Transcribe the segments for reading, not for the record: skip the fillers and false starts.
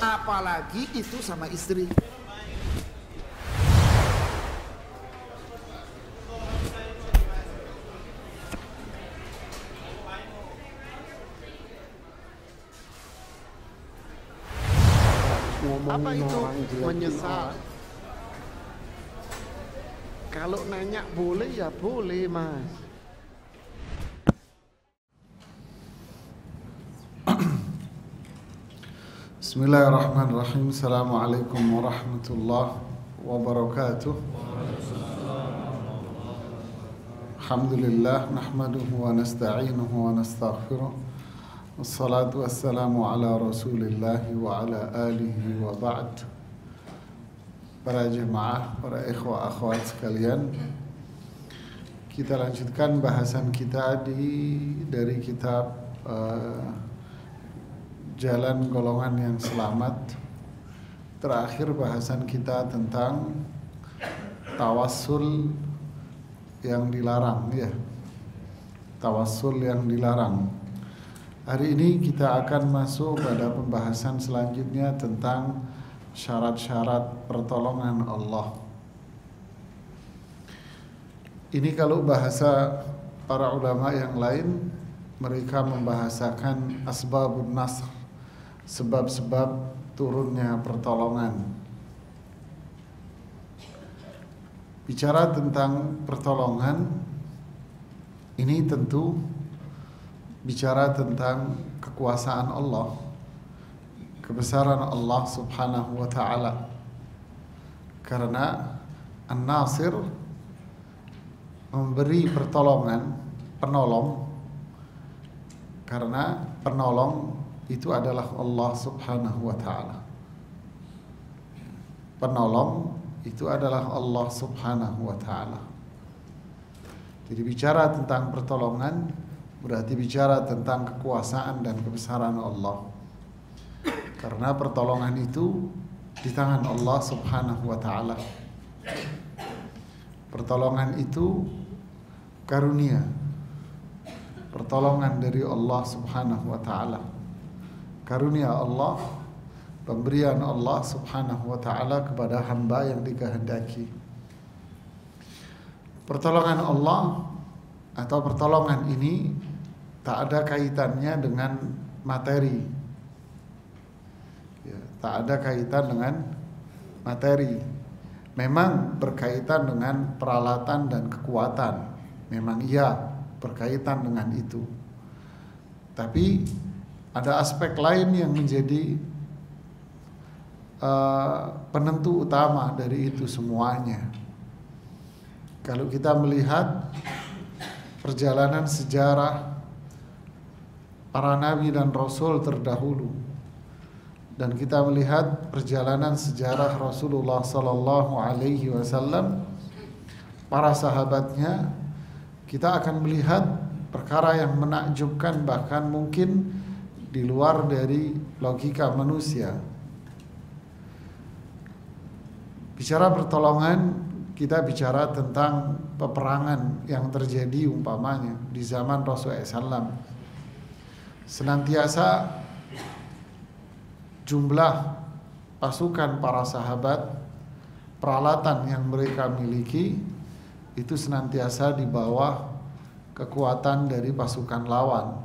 apalagi itu sama istri. Apa itu menyesal? Kalau nanya boleh ya boleh, Mas. Bismillahirrahmanirrahim. Assalamualaikum warahmatullahi wabarakatuh. Alhamdulillah nahmaduhu wa nasta'inuhu wa nastaghfiruh. Wassalatu wassalamu ala Rasulillah wa ala alihi wa ba'd. Para jemaah, para ikhwah akhwat sekalian, kita lanjutkan bahasan kita dari kitab Jalan Golongan yang Selamat. Terakhir bahasan kita tentang tawassul yang dilarang, ya. Tawassul yang dilarang. Hari ini kita akan masuk pada pembahasan selanjutnya tentang syarat-syarat pertolongan Allah. Ini kalau bahasa para ulama yang lain, mereka membahasakan asbabun nasr, sebab-sebab turunnya pertolongan. Bicara tentang pertolongan, ini tentu bicara tentang kekuasaan Allah, kebesaran Allah subhanahu wa ta'ala. Karena An-Nasir memberi pertolongan, penolong, karena penolong itu adalah Allah subhanahu wa ta'ala. Penolong itu adalah Allah subhanahu wa ta'ala. Jadi bicara tentang pertolongan berarti bicara tentang kekuasaan dan kebesaran Allah. Karena pertolongan itu di tangan Allah subhanahu wa ta'ala. Pertolongan itu karunia, pertolongan dari Allah subhanahu wa ta'ala. Karunia Allah, pemberian Allah subhanahu wa ta'ala kepada hamba yang dikehendaki. Pertolongan Allah atau pertolongan ini tak ada kaitannya dengan materi, ya, tak ada kaitan dengan materi. Memang berkaitan dengan peralatan dan kekuatan, memang iya berkaitan dengan itu. Tapi ada aspek lain yang menjadi penentu utama dari itu semuanya. Kalau kita melihat perjalanan sejarah para nabi dan rasul terdahulu, dan kita melihat perjalanan sejarah Rasulullah sallallahu alaihi wasallam, para sahabatnya, kita akan melihat perkara yang menakjubkan, bahkan mungkin di luar dari logika manusia. Bicara pertolongan, kita bicara tentang peperangan yang terjadi umpamanya di zaman Rasulullah SAW. Senantiasa jumlah pasukan para sahabat, peralatan yang mereka miliki itu senantiasa di bawah kekuatan dari pasukan lawan.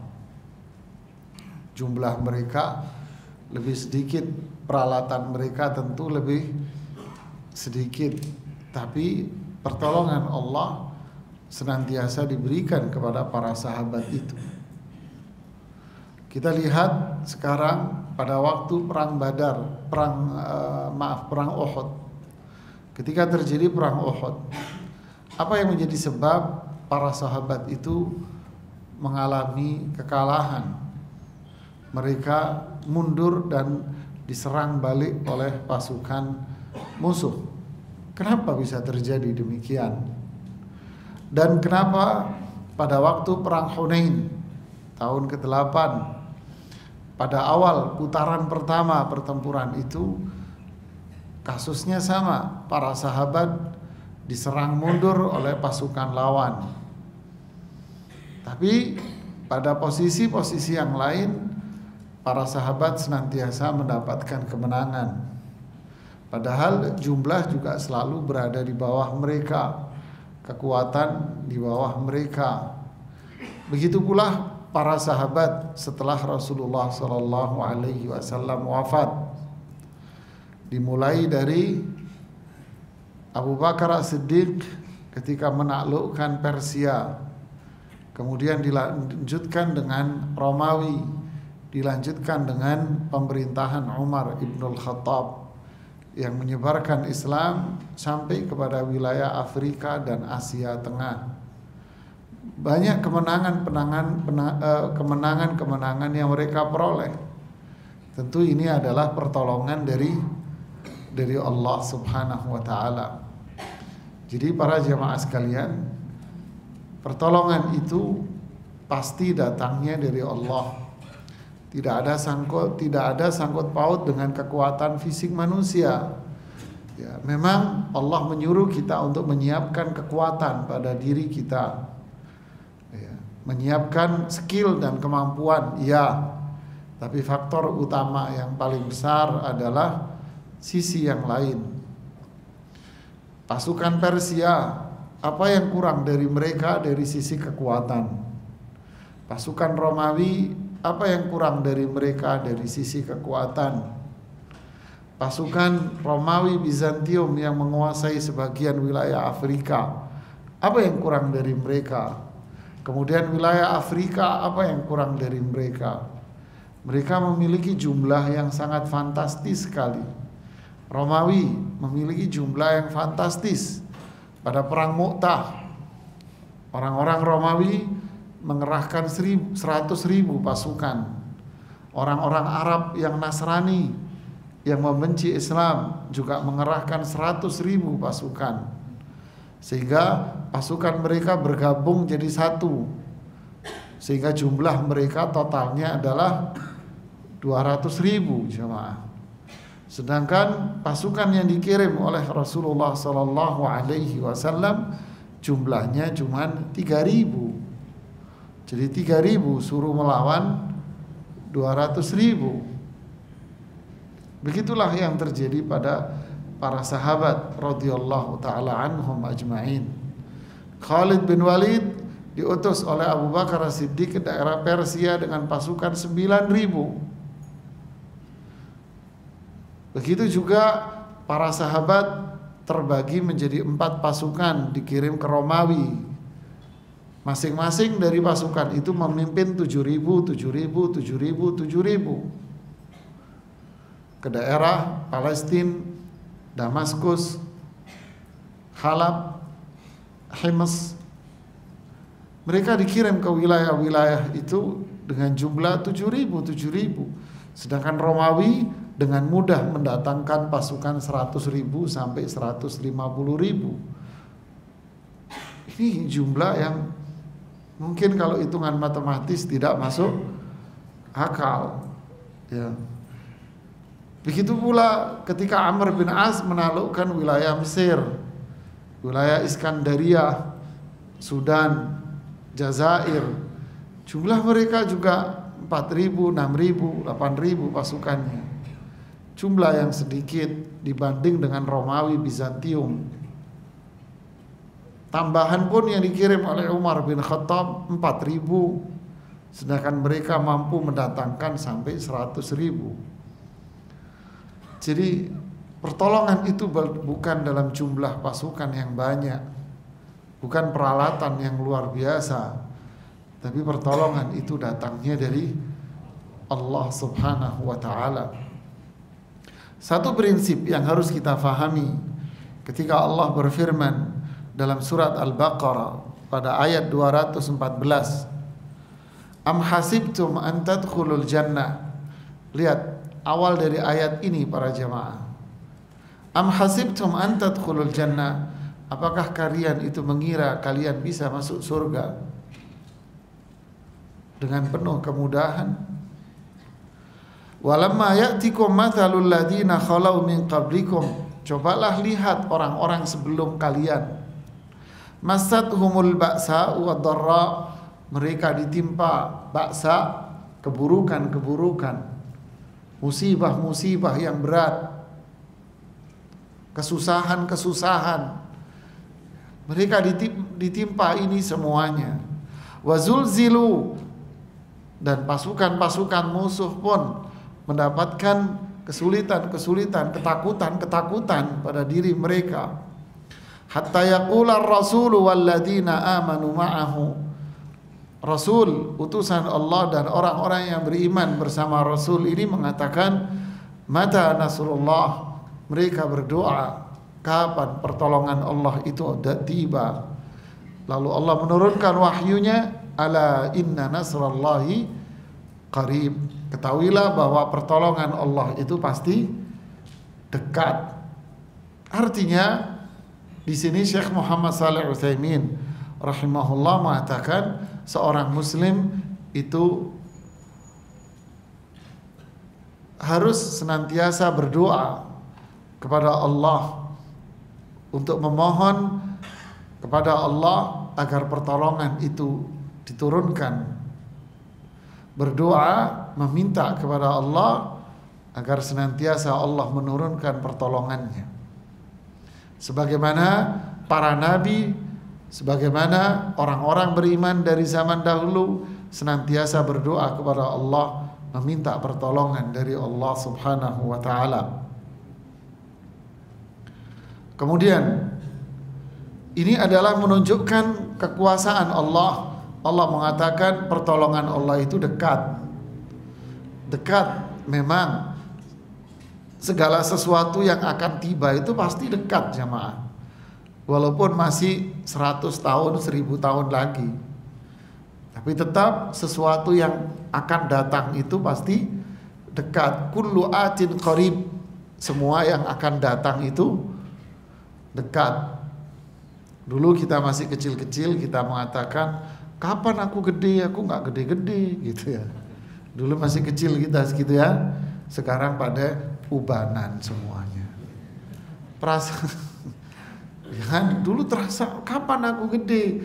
Jumlah mereka lebih sedikit, peralatan mereka tentu lebih sedikit, tapi pertolongan Allah senantiasa diberikan kepada para sahabat itu. Kita lihat sekarang pada waktu perang Badar, perang Uhud. Ketika terjadi perang Uhud, apa yang menjadi sebab para sahabat itu mengalami kekalahan? Mereka mundur dan diserang balik oleh pasukan musuh. Kenapa bisa terjadi demikian? Dan kenapa pada waktu perang Hunain tahun ke-8, pada awal putaran pertama pertempuran itu, kasusnya sama, para sahabat diserang mundur oleh pasukan lawan. Tapi pada posisi-posisi yang lain, para sahabat senantiasa mendapatkan kemenangan. Padahal jumlah juga selalu berada di bawah mereka, kekuatan di bawah mereka. Begitu pula para sahabat setelah Rasulullah SAW wafat. Dimulai dari Abu Bakar As-Siddiq ketika menaklukkan Persia, kemudian dilanjutkan dengan Romawi, dilanjutkan dengan pemerintahan Umar Ibnul Khattab yang menyebarkan Islam sampai kepada wilayah Afrika dan Asia Tengah. Banyak kemenangan yang mereka peroleh. Tentu ini adalah pertolongan dari Allah Subhanahu wa taala. Jadi para jemaah sekalian, pertolongan itu pasti datangnya dari Allah. Tidak ada sangkut paut dengan kekuatan fisik manusia. Ya, memang Allah menyuruh kita untuk menyiapkan kekuatan pada diri kita. Ya, menyiapkan skill dan kemampuan, ya. Tapi faktor utama yang paling besar adalah sisi yang lain. Pasukan Persia, apa yang kurang dari mereka dari sisi kekuatan? Pasukan Romawi, apa yang kurang dari mereka dari sisi kekuatan? Pasukan Romawi Bizantium yang menguasai sebagian wilayah Afrika, apa yang kurang dari mereka? Kemudian wilayah Afrika, apa yang kurang dari mereka? Mereka memiliki jumlah yang sangat fantastis sekali. Romawi memiliki jumlah yang fantastis. Pada perang Mu'tah, orang-orang Romawi mengerahkan 100.000 pasukan. Orang-orang Arab yang Nasrani yang membenci Islam juga mengerahkan 100.000 pasukan. Sehingga pasukan mereka bergabung jadi satu. Sehingga jumlah mereka totalnya adalah 200.000 jemaah. Sedangkan pasukan yang dikirim oleh Rasulullah SAW jumlahnya cuma 3.000. Jadi 3.000 suruh melawan 200.000. Begitulah yang terjadi pada para sahabat radhiyallahu taala anhum ajma'in. Khalid bin Walid diutus oleh Abu Bakar As-Siddiq ke daerah Persia dengan pasukan 9.000. Begitu juga para sahabat terbagi menjadi 4 pasukan dikirim ke Romawi. Masing-masing dari pasukan itu memimpin 7.000 ke daerah Palestina, Damaskus, Halab, Hims. Mereka dikirim ke wilayah-wilayah itu dengan jumlah 7.000. Sedangkan Romawi dengan mudah mendatangkan pasukan 100.000 sampai 150.000. Ini jumlah yang mungkin kalau hitungan matematis tidak masuk akal, ya. Begitu pula ketika Amr bin As menaklukkan wilayah Mesir, wilayah Iskandaria, Sudan, Jazair, jumlah mereka juga 4.000, 6.000, 8.000 pasukannya. Jumlah yang sedikit dibanding dengan Romawi Bizantium. Tambahan pun yang dikirim oleh Umar bin Khattab 4.000, sedangkan mereka mampu mendatangkan sampai 100.000. Jadi pertolongan itu bukan dalam jumlah pasukan yang banyak, bukan peralatan yang luar biasa, tapi pertolongan itu datangnya dari Allah Subhanahu wa taala. Satu prinsip yang harus kita fahami ketika Allah berfirman dalam surat Al-Baqarah pada ayat 214, Am hasibtum an tadkhulul jannah. Lihat awal dari ayat ini para jemaah. Am hasibtum an tadkhulul jannah. Apakah kalian itu mengira kalian bisa masuk surga dengan penuh kemudahan? Walamma ya'tikum mathalul ladina khalau min qablikum. Cobalah lihat orang-orang sebelum kalian. Masathumul ba'sa wa dharra, mereka ditimpa ba'sa, keburukan-keburukan, musibah-musibah yang berat, kesusahan-kesusahan. Mereka ditimpa ini semuanya. Wazulzilu, dan pasukan-pasukan musuh pun mendapatkan kesulitan-kesulitan, ketakutan-ketakutan pada diri mereka. Hatta yaqula ar-rasulu walladzina amanu ma'ahu. Rasul, utusan Allah dan orang-orang yang beriman bersama Rasul ini mengatakan, mata nasrullah. Mereka berdoa, kapan pertolongan Allah itu tiba. Lalu Allah menurunkan wahyunya, ala inna nasrallahi qarib. Ketahuilah bahwa pertolongan Allah itu pasti dekat. Artinya di sini Syekh Muhammad Shalih Utsaimin rahimahullah mengatakan seorang muslim itu harus senantiasa berdoa kepada Allah untuk memohon kepada Allah agar pertolongan itu diturunkan. Berdoa meminta kepada Allah agar senantiasa Allah menurunkan pertolongannya. Sebagaimana para nabi, sebagaimana orang-orang beriman dari zaman dahulu senantiasa berdoa kepada Allah, meminta pertolongan dari Allah Subhanahu wa taala. Kemudian ini adalah menunjukkan kekuasaan Allah. Allah mengatakan pertolongan Allah itu dekat. Dekat memang. Segala sesuatu yang akan tiba itu pasti dekat jamaah. Walaupun masih 100 tahun, 1000 tahun lagi. Tapi tetap sesuatu yang akan datang itu pasti dekat. Kullu atin qarib. Semua yang akan datang itu dekat. Dulu kita masih kecil-kecil, kita mengatakan, kapan aku gede? Aku nggak gede-gede gitu ya. Dulu masih kecil kita segitu ya. Sekarang pada ubanan semuanya. Perasaan ya kan, dulu terasa kapan aku gede?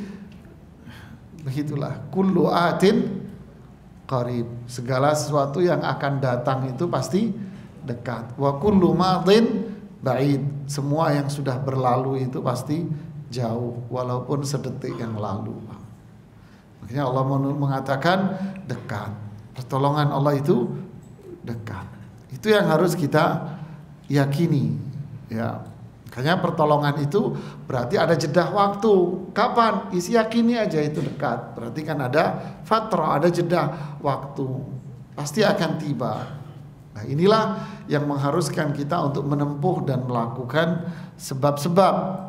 Begitulah. Kullu atin qarib. Segala sesuatu yang akan datang itu pasti dekat. Wa kullu madin ba'id. Semua yang sudah berlalu itu pasti jauh, walaupun sedetik yang lalu. Makanya Allah mengatakan dekat. Pertolongan Allah itu dekat. Itu yang harus kita yakini, ya. Makanya pertolongan itu berarti ada jeda waktu. Kapan? Isi yakini aja itu dekat. Berarti kan ada fatrah, ada jeda waktu. Pasti akan tiba. Nah, inilah yang mengharuskan kita untuk menempuh dan melakukan sebab-sebab.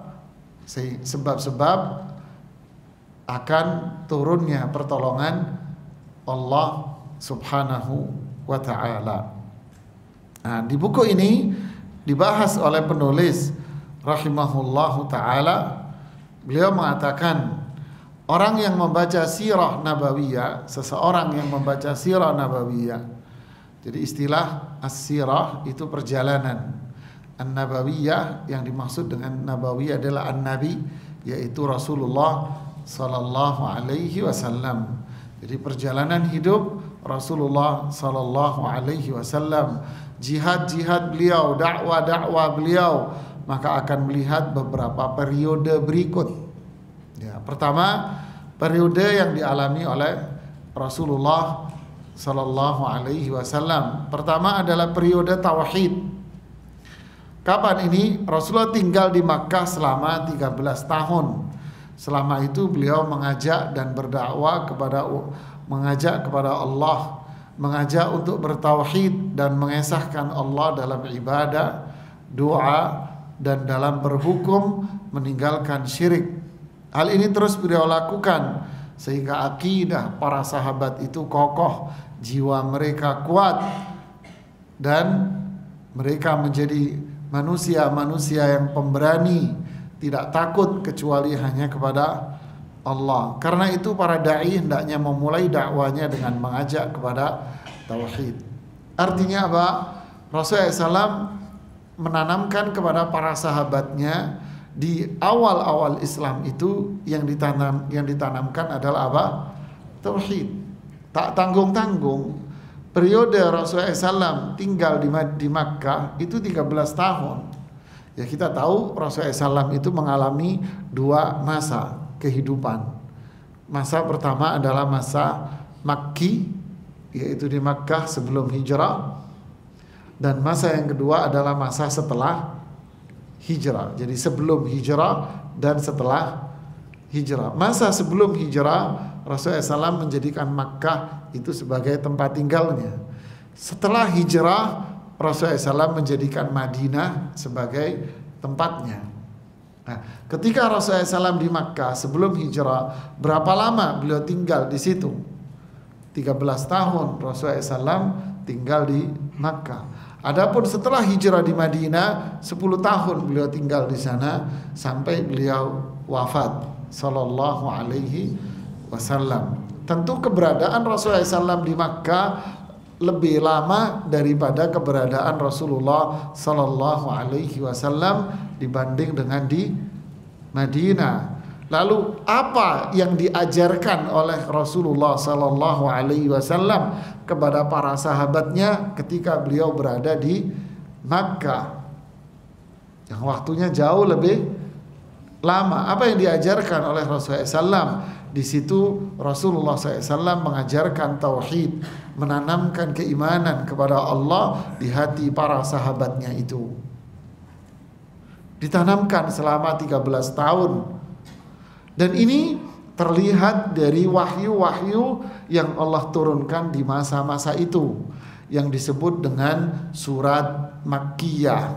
Sebab-sebab akan turunnya pertolongan Allah Subhanahu wa ta'ala. Nah, di buku ini dibahas oleh penulis rahimahullahu ta'ala. Beliau mengatakan orang yang membaca sirah nabawiyah, seseorang yang membaca sirah nabawiyah. Jadi istilah as-sirah itu perjalanan. An-nabawiyah yang dimaksud dengan nabawiyah adalah an-nabi, yaitu Rasulullah sallallahu alaihi wasallam. Jadi perjalanan hidup Rasulullah sallallahu alaihi wasallam, jihad-jihad beliau, dakwah-dakwah beliau, maka akan melihat beberapa periode berikut. Ya, pertama, periode yang dialami oleh Rasulullah sallallahu alaihi wasallam. Pertama adalah periode tauhid. Kapan ini? Rasulullah tinggal di Makkah selama 13 tahun. Selama itu beliau mengajak dan berdakwah mengajak kepada Allah, mengajak untuk bertauhid dan mengesahkan Allah dalam ibadah, doa, dan dalam berhukum, meninggalkan syirik. Hal ini terus beliau lakukan sehingga akidah para sahabat itu kokoh, jiwa mereka kuat, dan mereka menjadi manusia-manusia yang pemberani, tidak takut kecuali hanya kepada Allah. Karena itu para dai hendaknya memulai dakwanya dengan mengajak kepada tauhid. Artinya apa? Rasulullah SAW menanamkan kepada para sahabatnya di awal-awal Islam itu yang ditanamkan adalah apa? Tauhid. Tak tanggung-tanggung. periode Rasulullah SAW tinggal di Makkah itu 13 tahun. Ya, kita tahu Rasulullah SAW itu mengalami 2 masa kehidupan. Masa pertama adalah masa Makki, yaitu di Makkah sebelum hijrah. Dan masa yang kedua adalah masa setelah hijrah. Jadi sebelum hijrah dan setelah hijrah. Masa sebelum hijrah Rasulullah SAW menjadikan Makkah itu sebagai tempat tinggalnya. Setelah hijrah Rasulullah SAW menjadikan Madinah sebagai tempatnya. Nah, ketika Rasulullah SAW di Makkah sebelum hijrah, berapa lama beliau tinggal di situ? 13 tahun Rasulullah SAW tinggal di Makkah. Adapun setelah hijrah di Madinah 10 tahun beliau tinggal di sana sampai beliau wafat sallallahu alaihi wasallam. Tentu keberadaan Rasulullah SAW di Makkah lebih lama daripada keberadaan Rasulullah sallallahu alaihi wasallam dibanding dengan di Madinah. Lalu apa yang diajarkan oleh Rasulullah sallallahu alaihi wasallam kepada para sahabatnya ketika beliau berada di Makkah yang waktunya jauh lebih lama? Apa yang diajarkan oleh Rasulullah SAW? Di situ Rasulullah SAW mengajarkan tauhid, menanamkan keimanan kepada Allah di hati para sahabatnya itu. Ditanamkan selama 13 tahun. Dan ini terlihat dari wahyu-wahyu yang Allah turunkan di masa-masa itu, yang disebut dengan surat Makkiyah,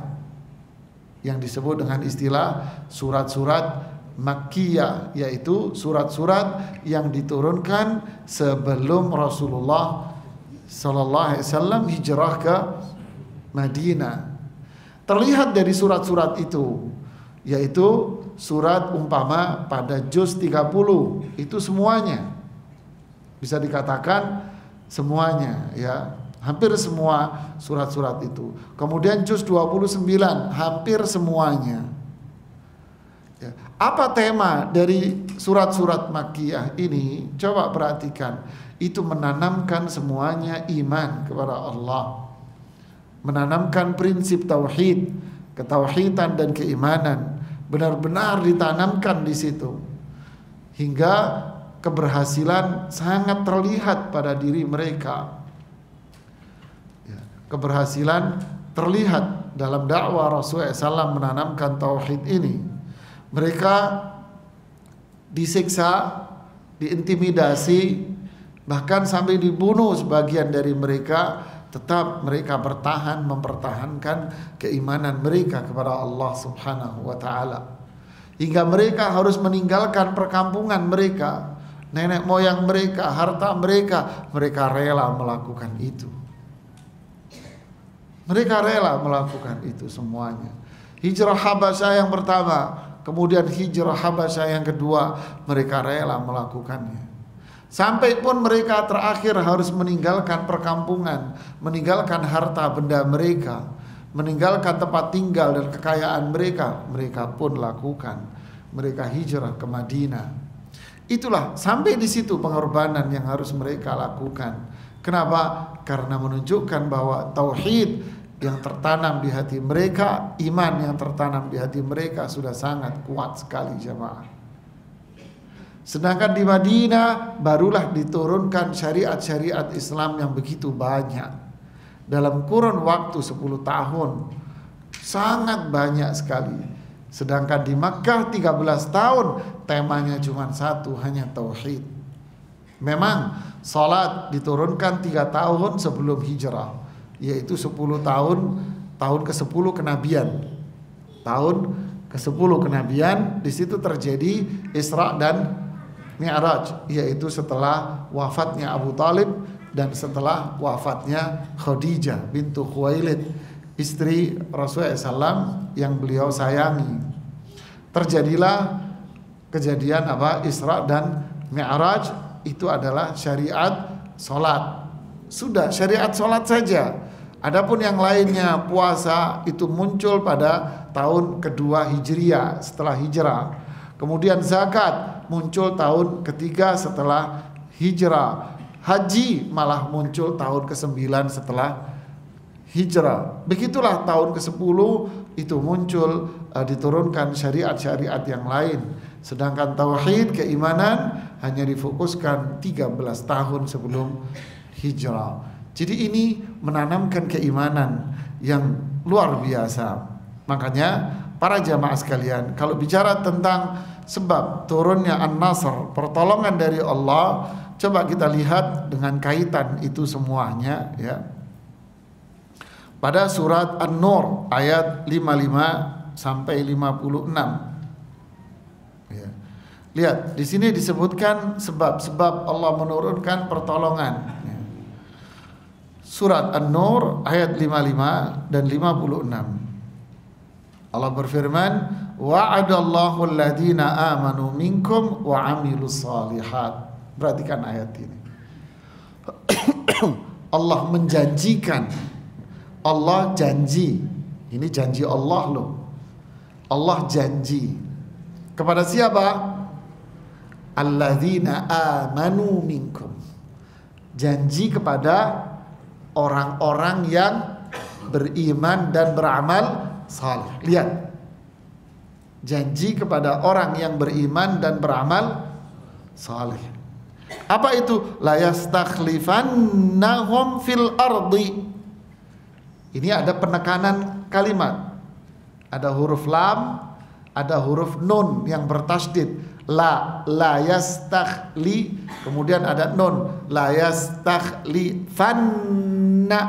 yang disebut dengan istilah surat-surat Makkiyah, yaitu surat-surat yang diturunkan sebelum Rasulullah sallallahu alaihi wasallam hijrah ke Madinah. Terlihat dari surat-surat itu, yaitu surat umpama pada juz 30 itu semuanya bisa dikatakan semuanya, ya, hampir semua surat-surat itu. Kemudian juz 29 hampir semuanya. Ya. Apa tema dari surat-surat Makkiyah ini? Coba perhatikan. Itu menanamkan semuanya iman kepada Allah, menanamkan prinsip tauhid, ketauhidan dan keimanan benar-benar ditanamkan di situ, hingga keberhasilan sangat terlihat pada diri mereka. Ya, keberhasilan terlihat dalam dakwah Rasulullah SAW menanamkan tauhid ini. Mereka disiksa, diintimidasi, bahkan sampai dibunuh sebagian dari mereka, tetap mereka bertahan mempertahankan keimanan mereka kepada Allah Subhanahu wa taala. Hingga mereka harus meninggalkan perkampungan mereka, nenek moyang mereka, harta mereka, mereka rela melakukan itu. Mereka rela melakukan itu semuanya. Hijrah Habasyah yang pertama, kemudian hijrah Habasyah yang kedua, mereka rela melakukannya. Sampai pun mereka terakhir harus meninggalkan perkampungan, meninggalkan harta benda mereka, meninggalkan tempat tinggal dan kekayaan mereka, mereka pun lakukan. Mereka hijrah ke Madinah. Itulah, sampai di situ pengorbanan yang harus mereka lakukan. Kenapa? Karena menunjukkan bahwa tauhid yang tertanam di hati mereka, iman yang tertanam di hati mereka sudah sangat kuat sekali, jemaah. Sedangkan di Madinah barulah diturunkan syariat-syariat Islam yang begitu banyak. Dalam kurun waktu 10 tahun, sangat banyak sekali. Sedangkan di Makkah 13 tahun, temanya cuma satu, hanya tauhid. Memang salat diturunkan 3 tahun sebelum hijrah, yaitu 10 tahun, tahun ke-10 kenabian. Tahun ke-10 kenabian, di situ terjadi Isra dan Mi'raj, yaitu setelah wafatnya Abu Talib dan setelah wafatnya Khadijah bintu Khuwailid, istri Rasulullah SAW yang beliau sayangi. Terjadilah kejadian Isra dan Mi'raj. Itu adalah syariat solat. Sudah syariat solat saja. Adapun yang lainnya, puasa itu muncul pada tahun kedua Hijriah setelah hijrah. Kemudian zakat muncul tahun ketiga setelah hijrah. Haji malah muncul tahun ke-9 setelah hijrah. Begitulah tahun ke-10 itu muncul diturunkan syariat-syariat yang lain. Sedangkan tauhid, keimanan hanya difokuskan 13 tahun sebelum hijrah. Jadi ini menanamkan keimanan yang luar biasa. Makanya para jamaah sekalian, kalau bicara tentang sebab turunnya An-Nasr, pertolongan dari Allah, coba kita lihat dengan kaitan itu semuanya ya. Pada surat An-Nur ayat 55 sampai 56. Ya. Lihat, di sini disebutkan sebab-sebab Allah menurunkan pertolongan. Ya. Surat An-Nur ayat 55 dan 56. Allah berfirman, wa'adallahu alladhina amanu minkum wa 'amilus shalihat. Perhatikan ayat ini. Allah menjanjikan, Allah janji. Ini janji Allah loh. Allah janji kepada siapa? Alladzina amanu minkum. Janji kepada orang-orang yang beriman dan beramal saleh. Lihat, janji kepada orang yang beriman dan beramal saleh. Apa itu? La yastakhlifannahum fil ardi. Ini ada penekanan kalimat. Ada huruf lam, ada huruf nun yang bertasydid. La yastakhli, kemudian ada nun. La yastakhlifanna.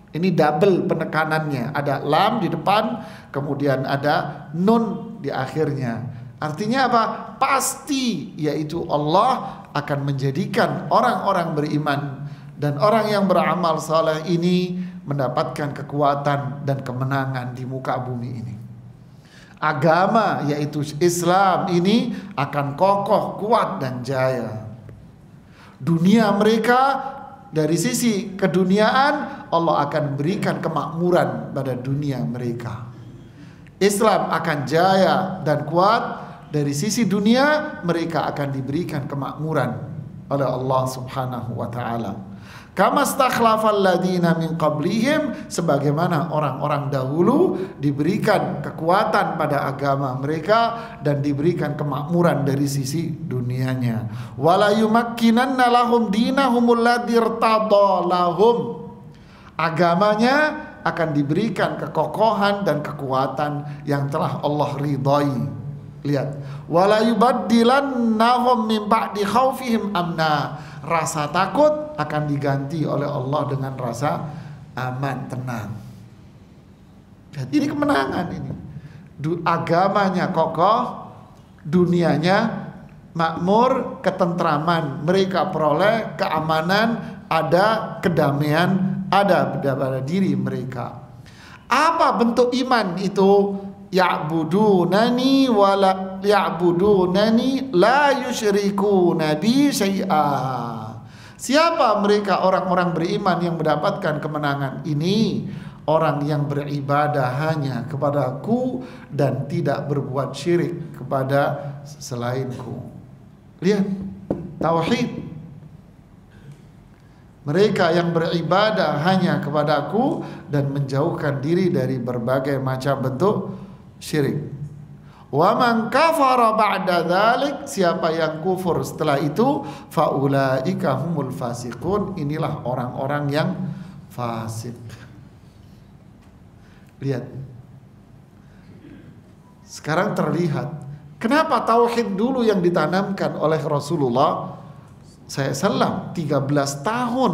Ini double penekanannya. Ada lam di depan, kemudian ada nun di akhirnya. Artinya apa? Pasti, yaitu Allah akan menjadikan orang-orang beriman dan orang yang beramal saleh ini mendapatkan kekuatan dan kemenangan di muka bumi ini. Agama yaitu Islam ini akan kokoh, kuat dan jaya. Dunia mereka dari sisi keduniaan Allah akan berikan kemakmuran pada dunia mereka. Islam akan jaya dan kuat. Dari sisi dunia mereka akan diberikan kemakmuran oleh Allah Subhanahu wa taala. Kama stakhlafal ladina min qablihim, sebagaimana orang-orang dahulu diberikan kekuatan pada agama mereka dan diberikan kemakmuran dari sisi dunianya. Wala yumakkinanna lahum dinahumul ladzi irtadha lahum. Agamanya akan diberikan kekokohan dan kekuatan yang telah Allah ridhai. Lihat, wala yubaddilannahum min ba'di khaufihim amna. Rasa takut akan diganti oleh Allah dengan rasa aman, tenang. Ini kemenangan ini. Agamanya kokoh, dunianya makmur, ketentraman mereka peroleh, keamanan ada, kedamaian ada pada diri mereka. Apa bentuk iman itu? Ya'budunani wala ya'budunani la yusyrikuna bi syai'a. Siapa mereka orang-orang beriman yang mendapatkan kemenangan ini? Orang yang beribadah hanya kepadaku dan tidak berbuat syirik kepada selainku. Lihat, tauhid. Mereka yang beribadah hanya kepadaku dan menjauhkan diri dari berbagai macam bentuk syirik. Wa man kafara ba'da dzalik, siapa yang kufur setelah itu, faulaika humul fasiqun, inilah orang-orang yang fasik. Lihat. Sekarang terlihat kenapa tauhid dulu yang ditanamkan oleh Rasulullah SAW 13 tahun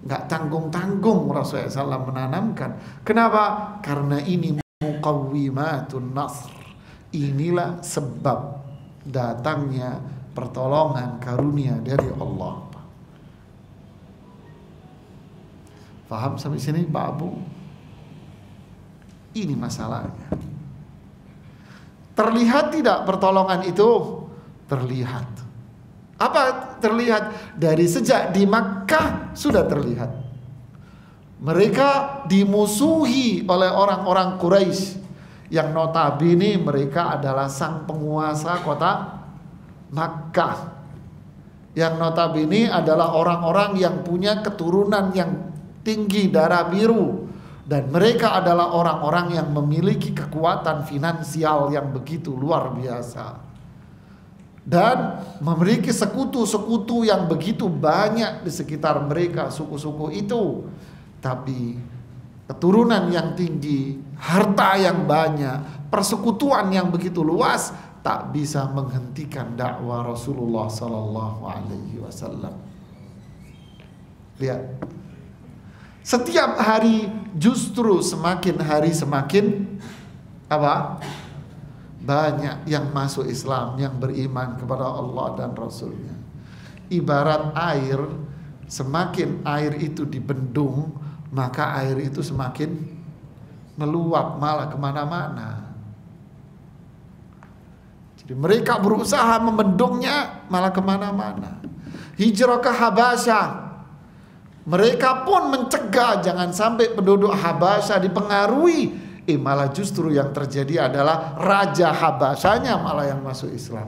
nggak tanggung-tanggung Rasulullah SAW menanamkan. Kenapa? Karena ini muqawwimatun nasr. Inilah sebab datangnya pertolongan karunia dari Allah. Paham sampai sini Pak Abu? Ini masalahnya. Terlihat tidak pertolongan itu? Terlihat. Apa terlihat? Dari sejak di Makkah sudah terlihat. Mereka dimusuhi oleh orang-orang Quraisy yang notabene mereka adalah sang penguasa kota Makkah. yang notabene adalah orang-orang yang punya keturunan yang tinggi, darah biru, dan mereka adalah orang-orang yang memiliki kekuatan finansial yang begitu luar biasa dan memiliki sekutu-sekutu yang begitu banyak di sekitar mereka, suku-suku itu. Tapi keturunan yang tinggi, harta yang banyak, persekutuan yang begitu luas tak bisa menghentikan dakwah Rasulullah sallallahu alaihi wasallam. Lihat, setiap hari justru semakin hari semakin apa? Banyak yang masuk Islam, yang beriman kepada Allah dan Rasulnya. Ibarat air, semakin air itu dibendung, maka air itu semakin meluap malah kemana-mana. Jadi mereka berusaha membendungnya malah kemana-mana. Hijrah ke Habasyah, mereka pun mencegah jangan sampai penduduk Habasyah dipengaruhi. Malah justru yang terjadi adalah raja Habasyahnya malah yang masuk Islam.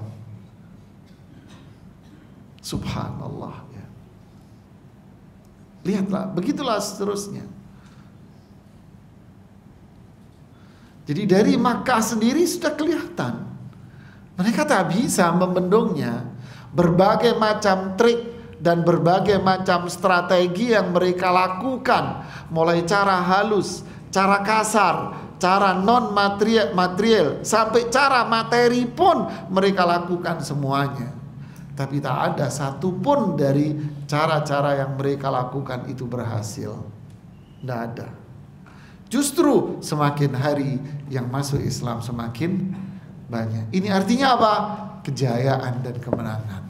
Subhanallah ya. Lihatlah, begitulah seterusnya. Jadi dari Makkah sendiri sudah kelihatan mereka tak bisa membendungnya. Berbagai macam trik dan berbagai macam strategi yang mereka lakukan, mulai cara halus, cara kasar, cara non material, sampai cara materi pun mereka lakukan semuanya. Tapi tak ada satupun dari cara-cara yang mereka lakukan itu berhasil. Tidak ada. Justru semakin hari yang masuk Islam semakin banyak. Ini artinya apa? Kejayaan dan kemenangan.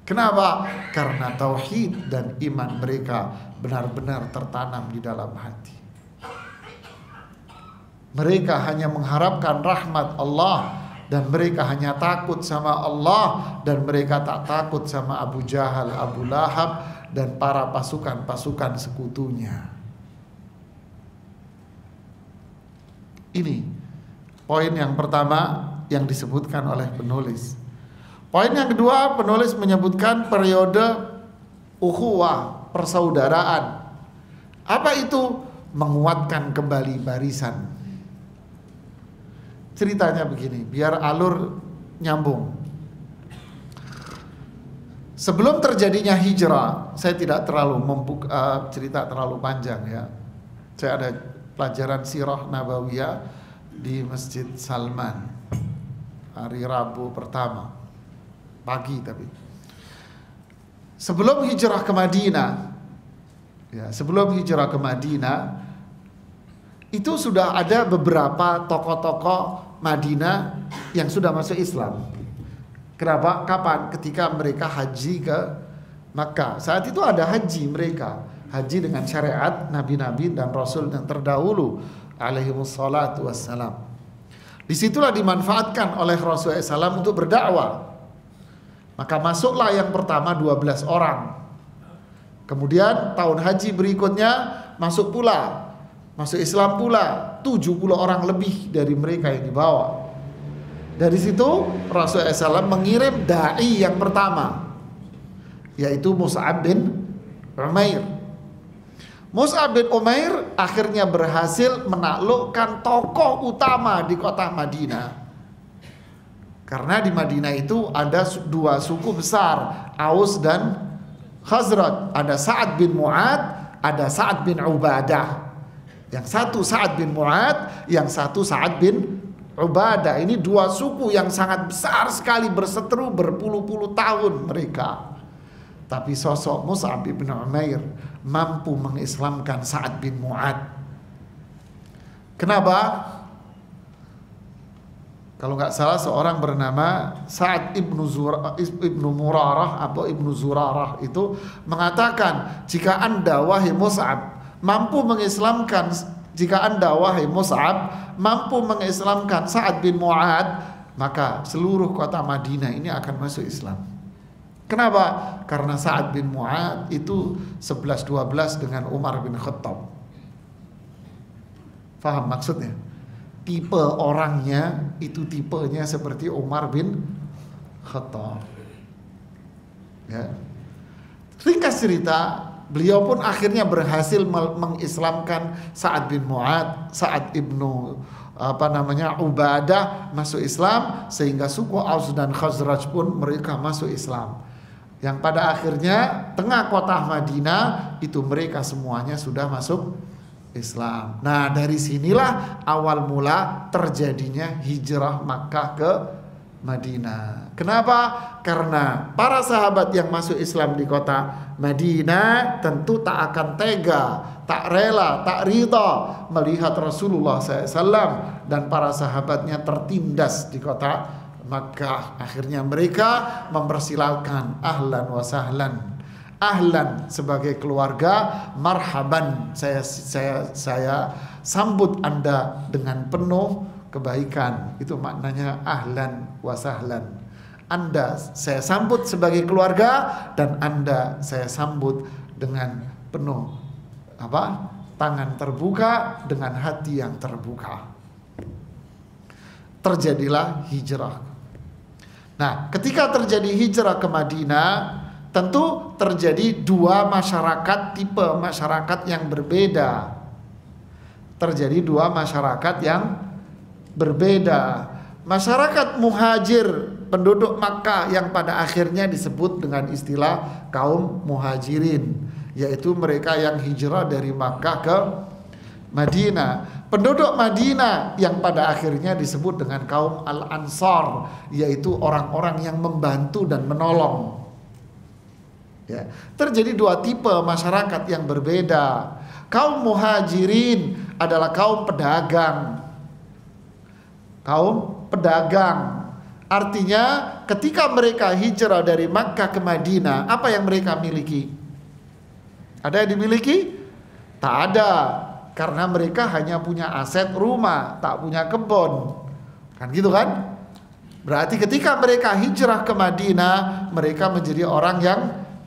Kenapa? Karena tauhid dan iman mereka benar-benar tertanam di dalam hati. Mereka hanya mengharapkan rahmat Allah, dan mereka hanya takut sama Allah, dan mereka tak takut sama Abu Jahal, Abu Lahab, dan para pasukan-pasukan sekutunya. Ini poin yang pertama yang disebutkan oleh penulis. Poin yang kedua, penulis menyebutkan periode ukhuwah, persaudaraan. Apa itu? Menguatkan kembali barisan. Ceritanya begini, biar alur nyambung. Sebelum terjadinya hijrah, saya tidak terlalu cerita terlalu panjang ya. Saya ada pelajaran sirah nabawiyah di Masjid Salman hari Rabu pertama pagi. Tapi sebelum hijrah ke Madinah, ya, sebelum hijrah ke Madinah itu sudah ada beberapa tokoh-tokoh Madinah yang sudah masuk Islam. Kenapa? Kapan? Ketika mereka haji ke Makkah. Saat itu ada haji mereka, haji dengan syariat nabi-nabi dan rasul yang terdahulu alaihimussalatu wassalam. Disitulah dimanfaatkan oleh Rasulullah SAW untuk berdakwah. Maka masuklah yang pertama 12 orang. Kemudian tahun haji berikutnya masuk pula, masuk Islam pula 70 orang lebih dari mereka yang dibawa. Dari situ Rasulullah SAW mengirim da'i yang pertama, yaitu Mus'ab bin Umair. Mus'ab bin Umair akhirnya berhasil menaklukkan tokoh utama di kota Madinah. Karena di Madinah itu ada dua suku besar, Aus dan Khazraj. Ada Sa'ad bin Mu'ad, ada Sa'ad bin Ubadah. Yang satu Sa'ad bin Mu'ad, yang satu Sa'ad bin Ubadah. Ini dua suku yang sangat besar sekali, berseteru berpuluh-puluh tahun mereka. Tapi sosok Mus'ab bin Umair mampu mengislamkan Sa'ad bin Mu'ad. Kenapa? Kalau nggak salah seorang bernama Sa'ad ibnu Murarah atau ibnu Zurarah itu mengatakan, jika anda wahai Mus'ab mampu mengislamkan, mampu mengislamkan Sa'ad bin Mu'ad, maka seluruh kota Madinah ini akan masuk Islam. Kenapa? Karena Sa'ad bin Mu'ad itu 11-12 dengan Umar bin Khattab. Faham maksudnya? Tipe orangnya itu tipenya seperti Umar bin Khattab. Ya. Ringkas cerita, beliau pun akhirnya berhasil mengislamkan Sa'ad bin Mu'ad, Sa'ad ibnu Ubadah masuk Islam, sehingga suku Aus dan Khazraj pun mereka masuk Islam. Yang pada akhirnya tengah kota Madinah itu mereka semuanya sudah masuk Islam. Nah, dari sinilah awal mula terjadinya hijrah Makkah ke Madinah. Kenapa? Karena para sahabat yang masuk Islam di kota Madinah tentu tak akan tega, tak rela, tak ridha melihat Rasulullah SAW dan para sahabatnya tertindas di kota Makkah. Akhirnya mereka mempersilahkan ahlan wa sahlan. Ahlan sebagai keluarga, marhaban, saya sambut Anda dengan penuh kebaikan. Itu maknanya ahlan wa sahlan. Anda saya sambut sebagai keluarga dan Anda saya sambut dengan penuh tangan terbuka, dengan hati yang terbuka. Terjadilah hijrah. Nah, ketika terjadi hijrah ke Madinah, tentu terjadi dua masyarakat, tipe masyarakat yang berbeda. Terjadi dua masyarakat yang berbeda. Masyarakat muhajir, penduduk Makkah yang pada akhirnya disebut dengan istilah kaum muhajirin, yaitu mereka yang hijrah dari Makkah ke Madinah. Penduduk Madinah yang pada akhirnya disebut dengan kaum Al-Ansar, yaitu orang-orang yang membantu dan menolong. Ya, terjadi dua tipe masyarakat yang berbeda. Kaum muhajirin adalah kaum pedagang. Kaum pedagang. Artinya ketika mereka hijrah dari Makkah ke Madinah, apa yang mereka miliki? Ada yang dimiliki? Tak ada. Karena mereka hanya punya aset rumah, tak punya kebun. Kan gitu kan? Berarti ketika mereka hijrah ke Madinah, mereka menjadi orang yang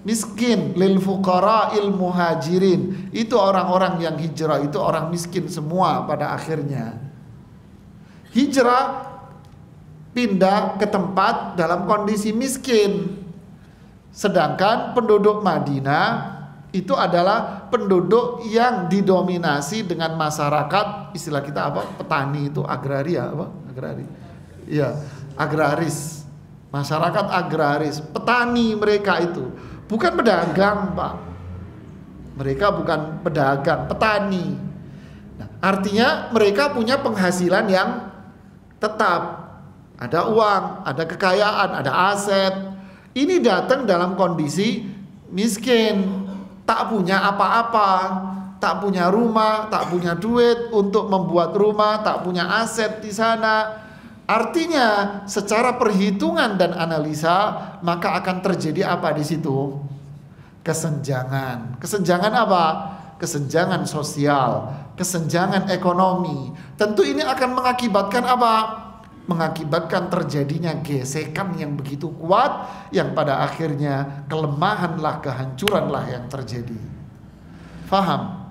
miskin. Lil fuqara'il muhajirin. Itu orang-orang yang hijrah, itu orang miskin semua pada akhirnya. Hijrah pindah ke tempat dalam kondisi miskin. Sedangkan penduduk Madinah itu adalah penduduk yang didominasi dengan masyarakat, istilah kita apa? Petani, itu agraria apa? Agrari. Iya, agraris. Masyarakat agraris, petani mereka itu. Bukan pedagang, Pak. Mereka bukan pedagang, petani. Nah, artinya mereka punya penghasilan yang tetap. Ada uang, ada kekayaan, ada aset. Ini datang dalam kondisi miskin, tak punya apa-apa, tak punya rumah, tak punya duit untuk membuat rumah, tak punya aset di sana. Artinya secara perhitungan dan analisa maka akan terjadi apa di situ? Kesenjangan. Kesenjangan apa? Kesenjangan sosial, kesenjangan ekonomi. Tentu ini akan mengakibatkan apa? Mengakibatkan terjadinya gesekan yang begitu kuat, yang pada akhirnya kelemahanlah, kehancuranlah yang terjadi. Faham?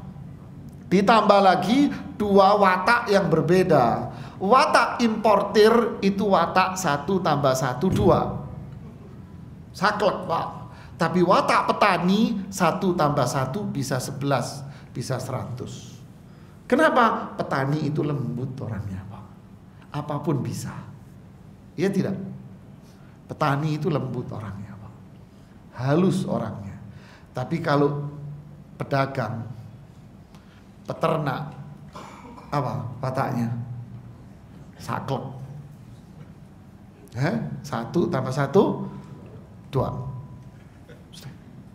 Ditambah lagi dua watak yang berbeda. Watak importir itu watak 1 tambah 1 2. Saklek, Pak. Tapi watak petani 1 tambah 1 bisa 11, bisa 100. Kenapa? Petani itu lembut orangnya, Pak. Apapun bisa. Iya tidak? Petani itu lembut orangnya, Pak. Halus orangnya. Tapi kalau pedagang, peternak, apa wataknya? Saklek. 1 tambah 1 2.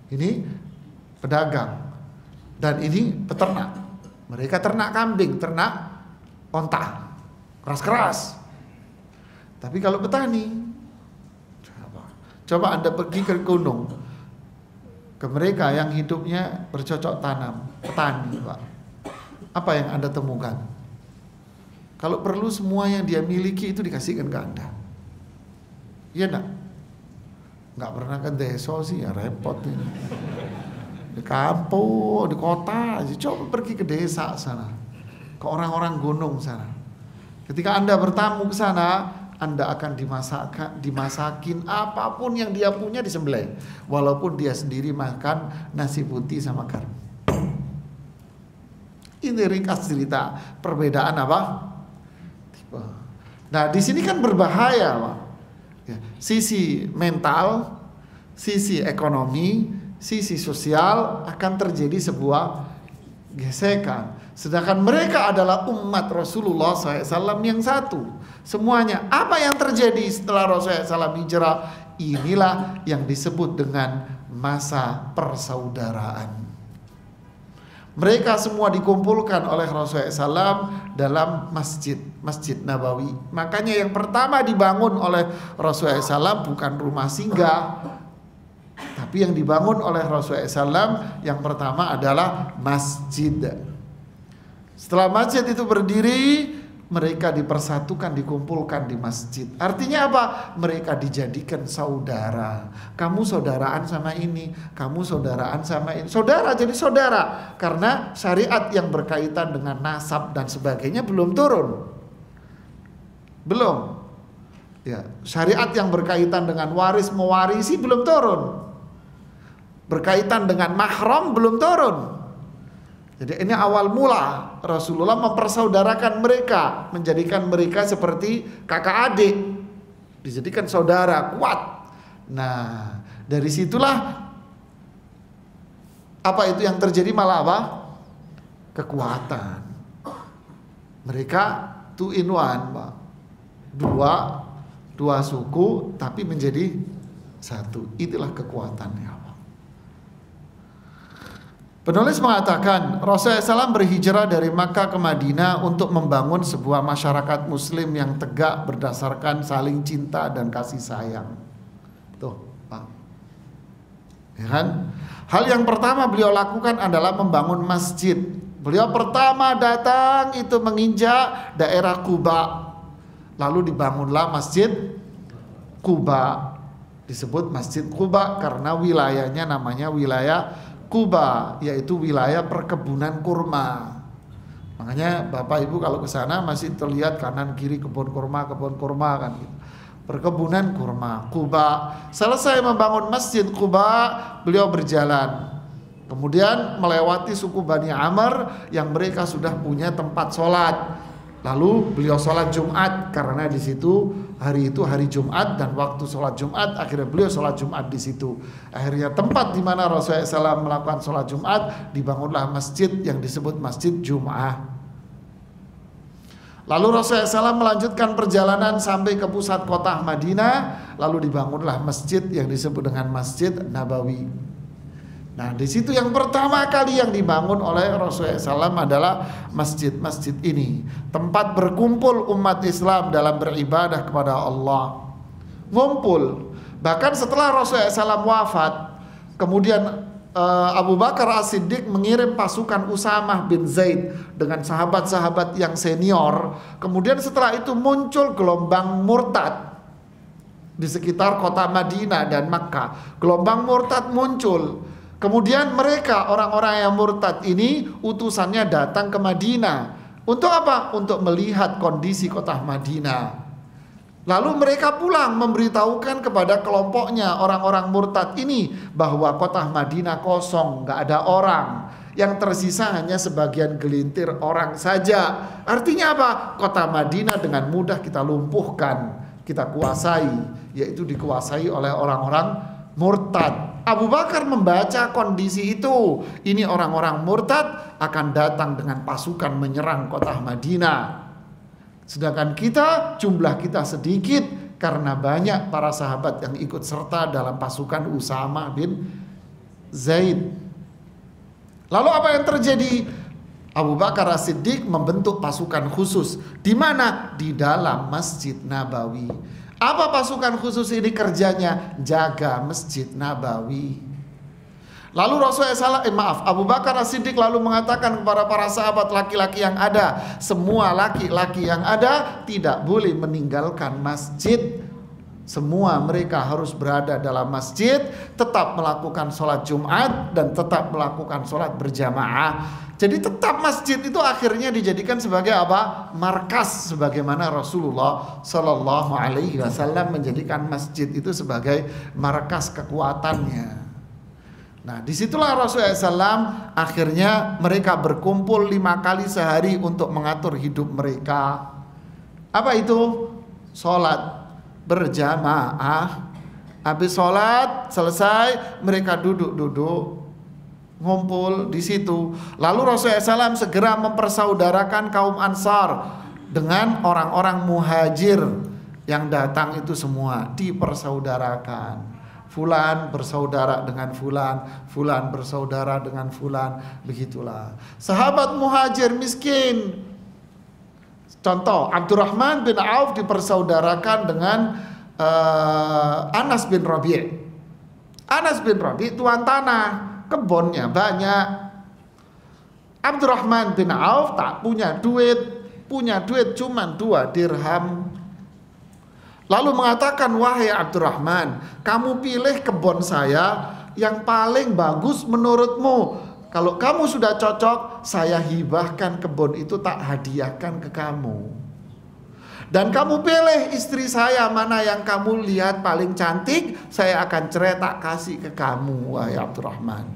Ini pedagang dan ini peternak. Mereka ternak kambing, ternak onta, keras-keras. Tapi kalau petani, coba Anda pergi ke gunung, ke mereka yang hidupnya bercocok tanam, petani, Pak. Apa yang Anda temukan? Kalau perlu semua yang dia miliki itu dikasihkan ke Anda. Iya enggak? Nggak pernah ke desa sih, ya repot ini. Di kampung, di kota aja. Coba pergi ke desa sana, ke orang-orang gunung sana. Ketika Anda bertamu ke sana, Anda akan dimasakin apapun yang dia punya disembelih, walaupun dia sendiri makan nasi putih sama garam. Ini ringkas cerita perbedaan apa? Tipe. Nah, di sini kan berbahaya, Pak. Ya, sisi mental, sisi ekonomi, sisi sosial akan terjadi sebuah gesekan. Sedangkan mereka adalah umat Rasulullah SAW yang satu. Semuanya. Apa yang terjadi setelah Rasulullah SAW hijrah? Inilah yang disebut dengan masa persaudaraan. Mereka semua dikumpulkan oleh Rasulullah SAW dalam Masjid Nabawi. Makanya yang pertama dibangun oleh Rasulullah SAW bukan rumah singgah, tapi yang dibangun oleh Rasulullah SAW yang pertama adalah masjid. Setelah masjid itu berdiri, mereka dipersatukan, dikumpulkan di masjid. Artinya apa? Mereka dijadikan saudara. Kamu saudaraan sama ini, kamu saudaraan sama ini. Saudara jadi saudara, karena syariat yang berkaitan dengan nasab dan sebagainya belum turun. Belum. Ya, syariat yang berkaitan dengan waris mewarisi belum turun. Berkaitan dengan mahram belum turun. Jadi ini awal mula Rasulullah mempersaudarakan mereka, menjadikan mereka seperti kakak adik, dijadikan saudara kuat. Nah, dari situlah apa itu yang terjadi, malah apa? Kekuatan. Mereka 2 in 1, Pak. Dua suku tapi menjadi satu. Itulah kekuatannya. Penulis mengatakan Rasulullah SAW berhijrah dari Makkah ke Madinah untuk membangun sebuah masyarakat muslim yang tegak berdasarkan saling cinta dan kasih sayang. Tuh, Pak. Ya kan? Hal yang pertama beliau lakukan adalah membangun masjid. Beliau pertama datang itu menginjak daerah Quba. Lalu dibangunlah Masjid Quba. Disebut Masjid Quba karena wilayahnya namanya wilayah Quba, yaitu wilayah perkebunan kurma. Makanya Bapak Ibu kalau ke sana masih terlihat kanan kiri kebun kurma kan gitu. Perkebunan kurma Quba. Selesai membangun Masjid Quba, beliau berjalan. Kemudian melewati suku Bani Amr yang mereka sudah punya tempat sholat. Lalu beliau sholat Jumat karena di situ hari itu hari Jumat dan waktu sholat Jumat, akhirnya beliau sholat Jumat di situ. Akhirnya tempat di mana Rasulullah SAW melakukan sholat Jumat, dibangunlah masjid yang disebut Masjid Jum'ah. Lalu Rasulullah SAW melanjutkan perjalanan sampai ke pusat kota Madinah, lalu dibangunlah masjid yang disebut dengan Masjid Nabawi. Nah, di situ yang pertama kali yang dibangun oleh Rasulullah SAW adalah masjid-masjid ini, tempat berkumpul umat Islam dalam beribadah kepada Allah. Ngumpul. Bahkan setelah Rasulullah SAW wafat, kemudian Abu Bakar As-Siddiq mengirim pasukan Usamah bin Zaid dengan sahabat-sahabat yang senior. Kemudian setelah itu muncul gelombang murtad di sekitar kota Madinah dan Makkah. Gelombang murtad muncul. Kemudian mereka, orang-orang yang murtad ini, utusannya datang ke Madinah. Untuk apa? Untuk melihat kondisi kota Madinah. Lalu mereka pulang memberitahukan kepada kelompoknya, orang-orang murtad ini, bahwa kota Madinah kosong, gak ada orang. Yang tersisa hanya sebagian gelintir orang saja. Artinya apa? Kota Madinah dengan mudah kita lumpuhkan, kita kuasai, yaitu dikuasai oleh orang-orang murtad. Abu Bakar membaca kondisi itu. Ini orang-orang murtad akan datang dengan pasukan menyerang kota Madinah. Sedangkan kita, jumlah kita sedikit karena banyak para sahabat yang ikut serta dalam pasukan Usamah bin Zaid. Lalu apa yang terjadi? Abu Bakar As-Siddiq membentuk pasukan khusus. Di mana? Di dalam Masjid Nabawi. Apa pasukan khusus ini kerjanya? Jaga Masjid Nabawi. Lalu Abu Bakar As-Siddiq lalu mengatakan kepada para sahabat laki-laki yang ada, semua laki-laki yang ada tidak boleh meninggalkan masjid. Semua mereka harus berada dalam masjid, tetap melakukan sholat Jumat dan tetap melakukan sholat berjamaah. Jadi tetap masjid itu akhirnya dijadikan sebagai apa? Markas, sebagaimana Rasulullah Shallallahu Alaihi Wasallam menjadikan masjid itu sebagai markas kekuatannya. Nah, disitulah Rasulullah SAW akhirnya mereka berkumpul 5 kali sehari untuk mengatur hidup mereka. Apa itu? Sholat berjamaah. Habis sholat selesai, mereka duduk-duduk ngumpul di situ. Lalu Rasulullah SAW segera mempersaudarakan kaum Ansar dengan orang-orang muhajir yang datang itu semua dipersaudarakan. Fulan bersaudara dengan fulan, fulan bersaudara dengan fulan, begitulah. Sahabat muhajir miskin, contoh Abdurrahman bin Auf dipersaudarakan dengan Anas bin Rabi'. Anas bin Rabi' tuan tanah, kebunnya banyak. Abdurrahman bin Auf tak punya duit cuma 2 dirham. Lalu mengatakan, wahai Abdurrahman, kamu pilih kebun saya yang paling bagus menurutmu. Kalau kamu sudah cocok, saya hibahkan kebun itu, tak hadiahkan ke kamu. Dan kamu pilih istri saya mana yang kamu lihat paling cantik, saya akan cerai, tak kasih ke kamu, wahai Abdurrahman.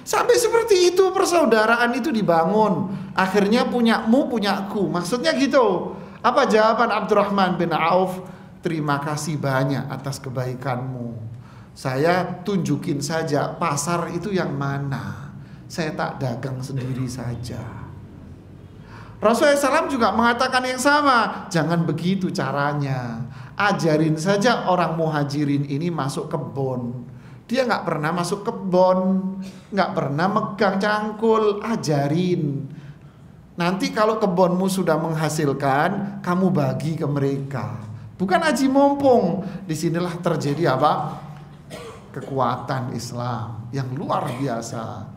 Sampai seperti itu persaudaraan itu dibangun. Akhirnya punyamu punyaku. Maksudnya gitu. Apa jawaban Abdurrahman bin Auf? Terima kasih banyak atas kebaikanmu. Saya tunjukin saja pasar itu yang mana. Saya tak dagang sendiri saja. Rasulullah SAW juga mengatakan yang sama. Jangan begitu caranya. Ajarin saja orang muhajirin ini masuk kebun. Dia gak pernah masuk kebun, gak pernah megang cangkul. Ajarin. Nanti kalau kebunmu sudah menghasilkan, kamu bagi ke mereka. Bukan aji mumpung. Disinilah terjadi apa? Kekuatan Islam yang luar biasa.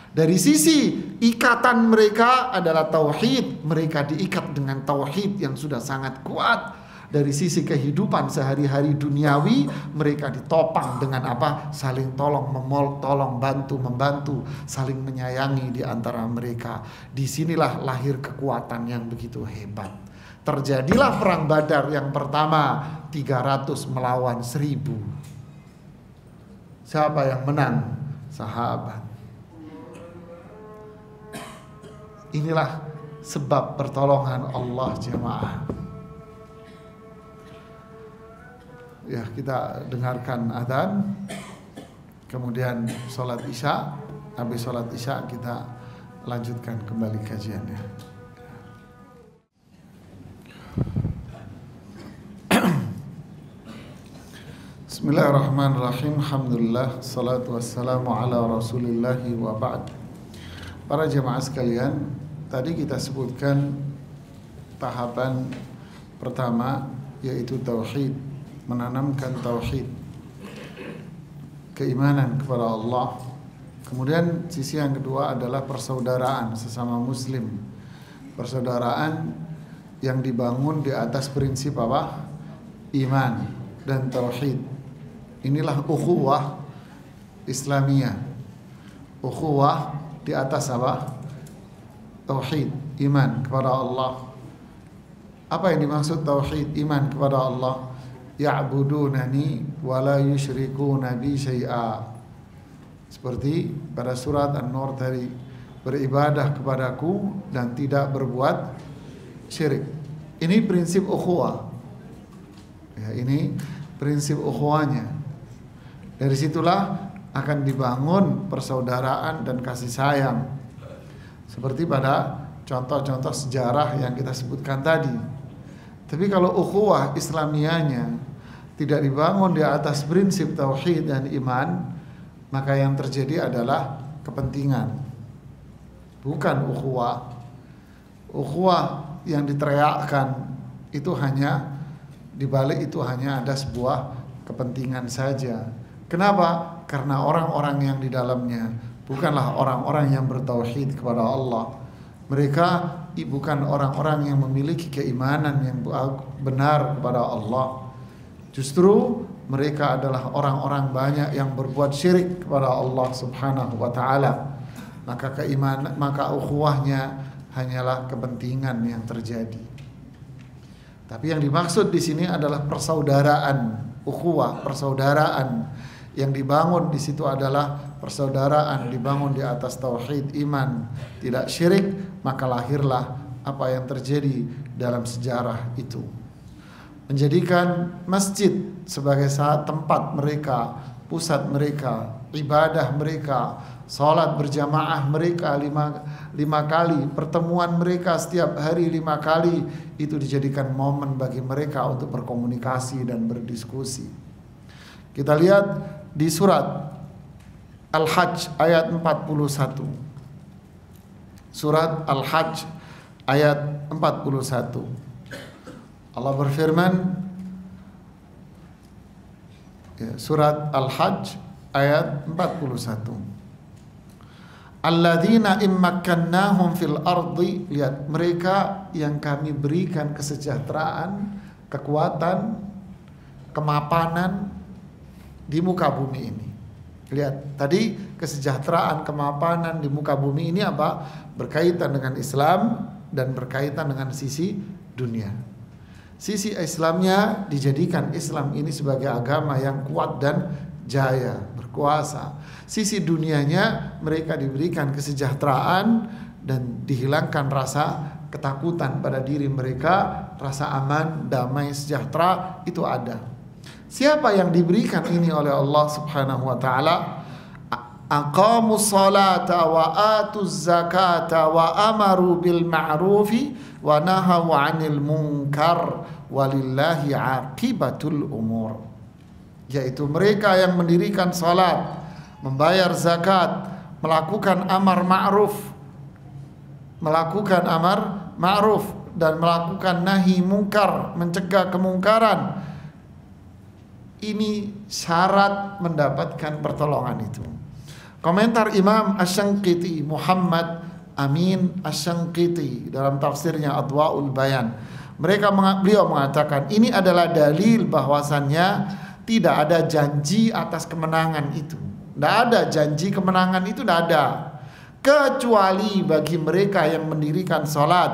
Dari sisi ikatan mereka adalah tauhid. Mereka diikat dengan tauhid yang sudah sangat kuat. Dari sisi kehidupan sehari-hari duniawi, mereka ditopang dengan apa? Saling tolong membantu, saling menyayangi di antara mereka. Disinilah lahir kekuatan yang begitu hebat. Terjadilah perang Badar yang pertama, 300 melawan 1000. Siapa yang menang? Sahabat. Inilah sebab pertolongan Allah jemaah. Ya, kita dengarkan adzan, kemudian sholat isya. Habis sholat isya kita lanjutkan kembali kajiannya. Bismillahirrahmanirrahim. Alhamdulillah, salatu wassalamu ala rasulillahi wa ba'd. Para jemaah sekalian, tadi kita sebutkan tahapan pertama, yaitu tauhid, menanamkan tauhid, keimanan kepada Allah. Kemudian sisi yang kedua adalah persaudaraan sesama muslim. Persaudaraan yang dibangun di atas prinsip apa? Iman dan tauhid. Inilah ukhuwah Islamiyah. Ukhuwah di atas apa? Tauhid, iman kepada Allah. Apa yang dimaksud tauhid, iman kepada Allah? Ya'budunani wa la yusyrikuna bi syai'a. Seperti pada surat An-Nur tadi, beribadah kepadaku dan tidak berbuat syirik. Ini prinsip ukhuwah. Ya, ini prinsip ukhuwahnya. Dari situlah akan dibangun persaudaraan dan kasih sayang. Seperti pada contoh-contoh sejarah yang kita sebutkan tadi. Tapi kalau ukhuwah Islamiyahnya tidak dibangun di atas prinsip tauhid dan iman, maka yang terjadi adalah kepentingan. Bukan ukhuwah. Ukhuwah yang diteriakkan itu hanya, di balik itu hanya ada sebuah kepentingan saja. Kenapa? Karena orang-orang yang di dalamnya bukanlah orang-orang yang bertauhid kepada Allah. Mereka bukan orang-orang yang memiliki keimanan yang benar kepada Allah. Justru mereka adalah orang-orang banyak yang berbuat syirik kepada Allah Subhanahu wa ta'ala. maka keimanan, maka ukhuwahnya hanyalah kepentingan yang terjadi. Tapi yang dimaksud di sini adalah persaudaraan, ukhuwah, persaudaraan yang dibangun di situ adalah persaudaraan dibangun di atas tauhid iman, tidak syirik, maka lahirlah apa yang terjadi dalam sejarah itu. Menjadikan masjid sebagai tempat mereka, pusat mereka, ibadah mereka, salat berjamaah mereka lima kali, pertemuan mereka setiap hari 5 kali, itu dijadikan momen bagi mereka untuk berkomunikasi dan berdiskusi. Kita lihat di surat Al-Hajj ayat 41. Surat Al-Hajj ayat 41. Allah berfirman, surat Al-Hajj ayat 41. Alladzina immakkannahum fil ardi, lihat mereka yang kami berikan kesejahteraan, kekuatan, kemapanan di muka bumi ini. Lihat tadi kesejahteraan, kemapanan di muka bumi ini apa? Berkaitan dengan Islam dan berkaitan dengan sisi dunia. Sisi Islamnya dijadikan Islam ini sebagai agama yang kuat dan jaya, berkuasa. Sisi dunianya mereka diberikan kesejahteraan dan dihilangkan rasa ketakutan pada diri mereka, rasa aman, damai, sejahtera itu ada. Siapa yang diberikan ini oleh Allah Subhanahu wa taala? Aqamus salata wa atuz zakata wa amaru bil ma'rufi wa nahaw 'anil munkar walillahi 'aqibatul umur. Yaitu mereka yang mendirikan salat, membayar zakat, melakukan amar ma'ruf dan melakukan nahi mungkar, mencegah kemungkaran. Ini syarat mendapatkan pertolongan itu. Komentar Imam Asy-Syanqiti, Muhammad Amin Asy-Syanqiti dalam tafsirnya Adwaul Bayan, beliau mengatakan ini adalah dalil bahwasannya tidak ada janji atas kemenangan itu. Tidak ada janji kemenangan itu, tidak ada. Kecuali bagi mereka yang mendirikan salat,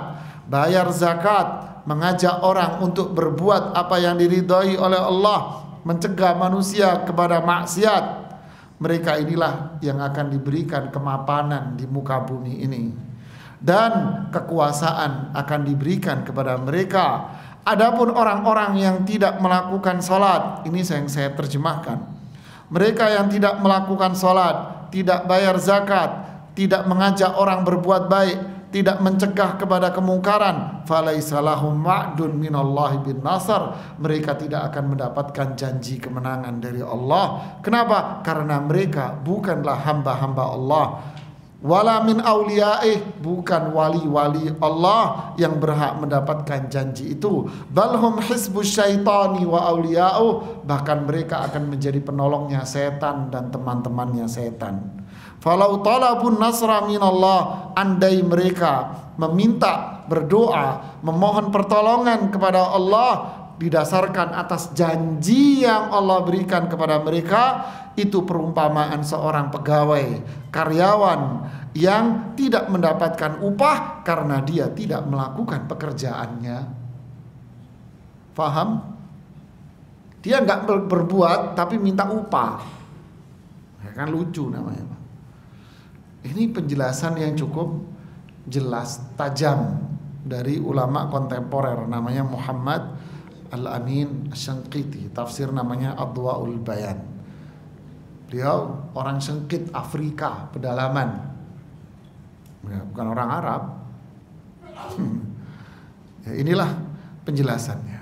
bayar zakat, mengajak orang untuk berbuat apa yang diridhai oleh Allah, mencegah manusia kepada maksiat. Mereka inilah yang akan diberikan kemapanan di muka bumi ini, dan kekuasaan akan diberikan kepada mereka. Adapun orang-orang yang tidak melakukan salat, ini yang saya terjemahkan. Mereka yang tidak melakukan salat, tidak bayar zakat, tidak mengajak orang berbuat baik, tidak mencegah kepada kemungkaran, falaisa lahum ma'dun minallahi bin nasr, mereka tidak akan mendapatkan janji kemenangan dari Allah. Kenapa? Karena mereka bukanlah hamba-hamba Allah, wala min auliyaih, bukan wali-wali Allah yang berhak mendapatkan janji itu. Balhum hizbus syaitani wa auliya'uh, bahkan mereka akan menjadi penolongnya setan dan teman-temannya setan. Falau talabun nasra minallah, andai mereka meminta, berdoa, memohon pertolongan kepada Allah didasarkan atas janji yang Allah berikan kepada mereka, itu perumpamaan seorang pegawai, karyawan yang tidak mendapatkan upah karena dia tidak melakukan pekerjaannya. Faham? Dia nggak berbuat tapi minta upah, ya kan lucu namanya, Pak. Ini penjelasan yang cukup jelas, tajam dari ulama kontemporer, namanya Muhammad Al-Amin Asy-Syanqiti, tafsir namanya Adwaul Bayan. Beliau orang Sengkit, Afrika, pedalaman, ya, bukan orang Arab. Ya, inilah penjelasannya.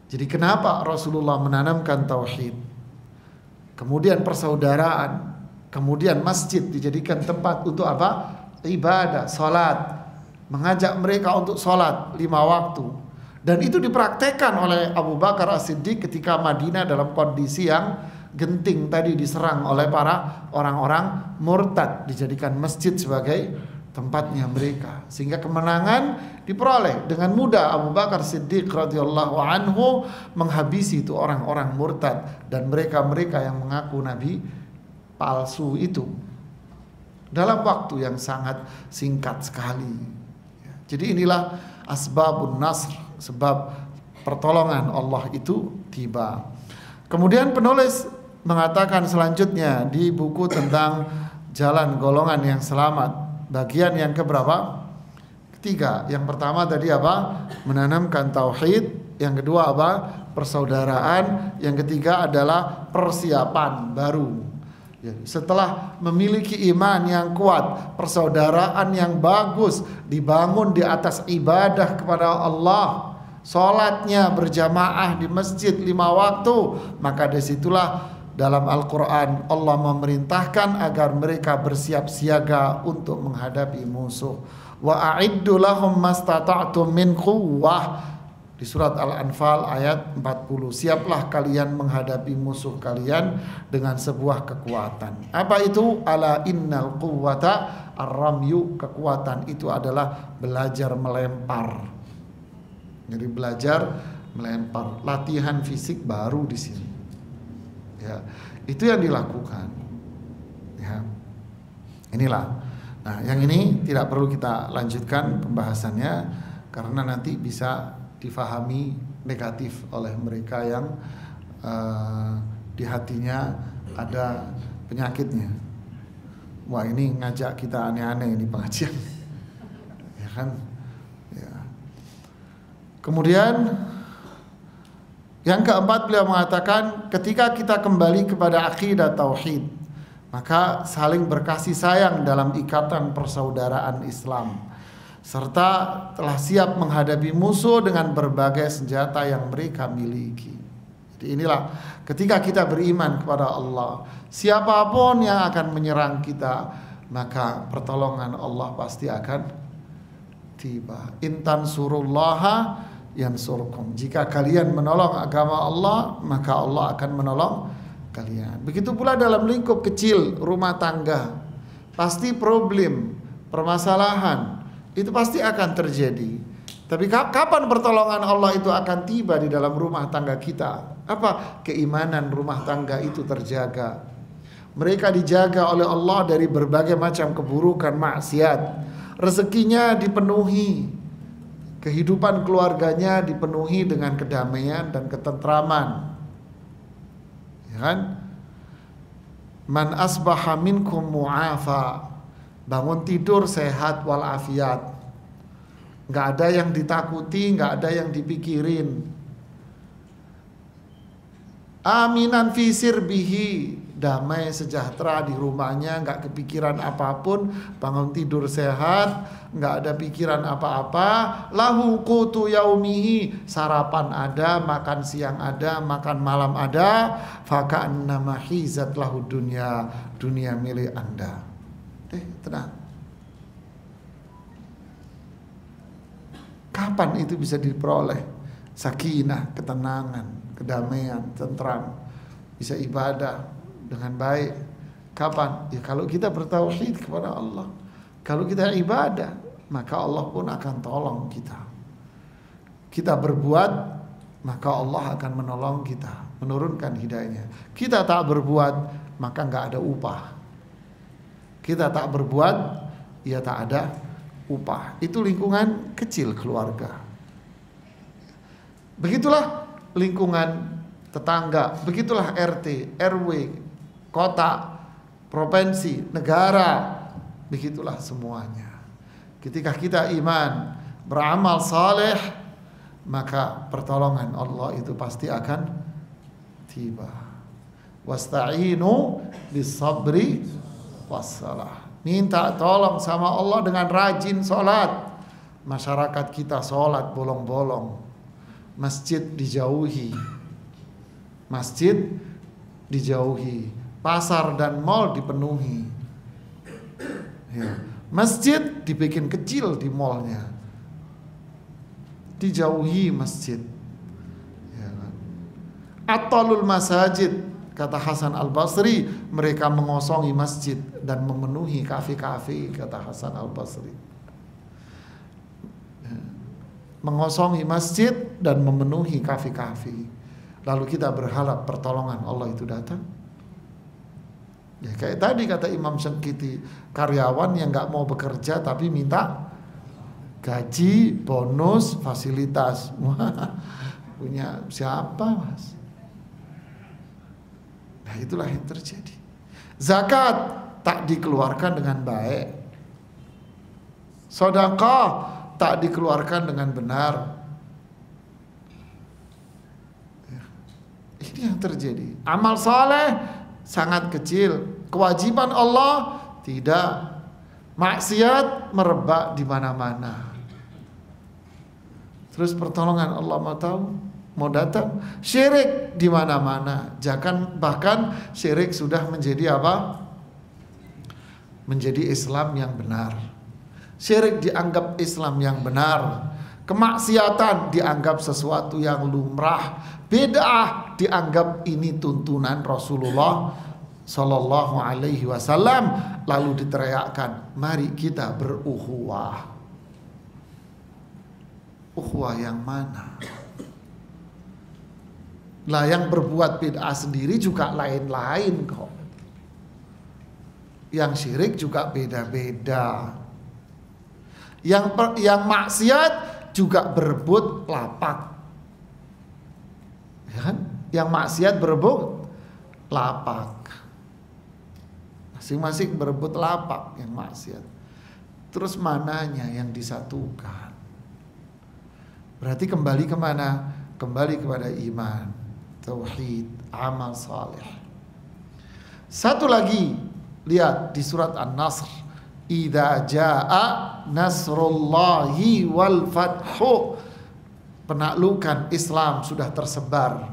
Jadi kenapa Rasulullah menanamkan tauhid, kemudian persaudaraan, kemudian masjid dijadikan tempat untuk apa? Ibadah, salat, mengajak mereka untuk salat 5 waktu. Dan itu dipraktekkan oleh Abu Bakar As-Siddiq ketika Madinah dalam kondisi yang genting tadi, diserang oleh para orang-orang murtad, dijadikan masjid sebagai tempatnya mereka, sehingga kemenangan diperoleh dengan mudah. Abu Bakar Siddiq radhiyallahu anhu menghabisi itu orang-orang murtad dan mereka-mereka yang mengaku nabi palsu itu. dalam waktu yang sangat singkat sekali. Jadi inilah asbabun nasr, sebab pertolongan Allah itu tiba. Kemudian penulis mengatakan selanjutnya di buku tentang jalan golongan yang selamat, bagian yang keberapa? Ketiga. Yang pertama tadi apa? Menanamkan tauhid. Yang kedua apa? Persaudaraan. Yang ketiga adalah persiapan baru. Setelah memiliki iman yang kuat, persaudaraan yang bagus, dibangun di atas ibadah kepada Allah, sholatnya berjamaah di masjid 5 waktu, maka disitulah dalam Al-Quran Allah memerintahkan agar mereka bersiap siaga untuk menghadapi musuh. Wa a'iddu lahum mastata'tum min quwwah, di surat Al-Anfal ayat 40. Siaplah kalian menghadapi musuh kalian dengan sebuah kekuatan. Apa itu? Ala innal quwwata ar-ramyu, kekuatan itu adalah belajar melempar. Jadi belajar melempar, latihan fisik baru di sini. Ya, itu yang dilakukan. Ya. Inilah. Nah, yang ini tidak perlu kita lanjutkan pembahasannya karena nanti bisa difahami negatif oleh mereka yang di hatinya ada penyakitnya. Wah, ini ngajak kita aneh-aneh ini pengajian, ya kan? Ya. Kemudian yang keempat beliau mengatakan ketika kita kembali kepada akidah tauhid, maka saling berkasih sayang dalam ikatan persaudaraan Islam, serta telah siap menghadapi musuh dengan berbagai senjata yang mereka miliki. Jadi inilah ketika kita beriman kepada Allah, siapapun yang akan menyerang kita, maka pertolongan Allah pasti akan tiba. Intan surullaha yansurkum. Jika kalian menolong agama Allah, maka Allah akan menolong kalian. Begitu pula dalam lingkup kecil rumah tangga, pasti problem, permasalahan itu pasti akan terjadi. Tapi kapan pertolongan Allah itu akan tiba di dalam rumah tangga kita? Apa? Keimanan rumah tangga itu terjaga. Mereka dijaga oleh Allah dari berbagai macam keburukan, maksiat. Rezekinya dipenuhi, kehidupan keluarganya dipenuhi dengan kedamaian dan ketentraman. Ya kan? Man asbaha minkum mu'afa, bangun tidur sehat walafiat, nggak ada yang ditakuti, nggak ada yang dipikirin. Aminan fi sirbihi, damai sejahtera di rumahnya, nggak kepikiran apapun, bangun tidur sehat, nggak ada pikiran apa-apa. Lahu qutu yaumihi, sarapan ada, makan siang ada, makan malam ada. Faka'annama hizat lahu dunya, dunia milik Anda. Tenang. Kapan itu bisa diperoleh? Sakinah, ketenangan, kedamaian, tentram, bisa ibadah dengan baik. Kapan? Ya kalau kita bertauhid kepada Allah. Kalau kita ibadah, maka Allah pun akan tolong kita. Kita berbuat, maka Allah akan menolong kita, menurunkan hidayahnya. Kita tak berbuat, maka nggak ada upah. Kita tak berbuat, ya tak ada upah. Itu lingkungan kecil keluarga. Begitulah lingkungan tetangga, begitulah RT, RW, kota, provinsi, negara, begitulah semuanya. Ketika kita iman, beramal saleh, maka pertolongan Allah itu pasti akan tiba. Wasta'inu bis-sabri wassalah. Minta tolong sama Allah dengan rajin sholat. Masyarakat kita sholat bolong-bolong, masjid dijauhi, masjid dijauhi, pasar dan mal dipenuhi, ya. Masjid dibikin kecil di malnya, dijauhi masjid, ya kan? Atalul masajid, kata Hasan Al-Basri, mereka mengosongi masjid dan memenuhi kafe-kafe, kata Hasan Al-Basri. Mengosongi masjid dan memenuhi kafe-kafe. Lalu kita berharap pertolongan Allah itu datang? Ya kayak tadi kata Imam Syangkiti, karyawan yang nggak mau bekerja tapi minta gaji, bonus, fasilitas. Wah, punya siapa mas? Nah itulah yang terjadi. Zakat tak dikeluarkan dengan baik, sedekah tak dikeluarkan dengan benar. Ini yang terjadi. Amal saleh sangat kecil, kewajiban Allah tidak, maksiat merebak di mana-mana. Terus pertolongan Allah mau datang, syirik di mana-mana. Bahkan syirik sudah menjadi apa? Menjadi Islam yang benar. Syirik dianggap Islam yang benar. Kemaksiatan dianggap sesuatu yang lumrah. Bid'ah dianggap ini tuntunan Rasulullah Sallallahu Alaihi Wasallam. Lalu diteriakkan, mari kita berukhuwah. Ukhuwah yang mana? Lah yang berbuat bid'ah sendiri juga lain-lain kok. Yang syirik juga beda-beda. Yang maksiat juga berebut lapak. Ya kan? Yang maksiat berebut lapak. Masing-masing berebut lapak yang maksiat. Terus mananya yang disatukan? Berarti kembali kemana? Kembali kepada iman, tauhid, amal saleh. Satu lagi, lihat di surat An-Nasr, idza jaa nasrullahi wal fathu. Penaklukan Islam sudah tersebar,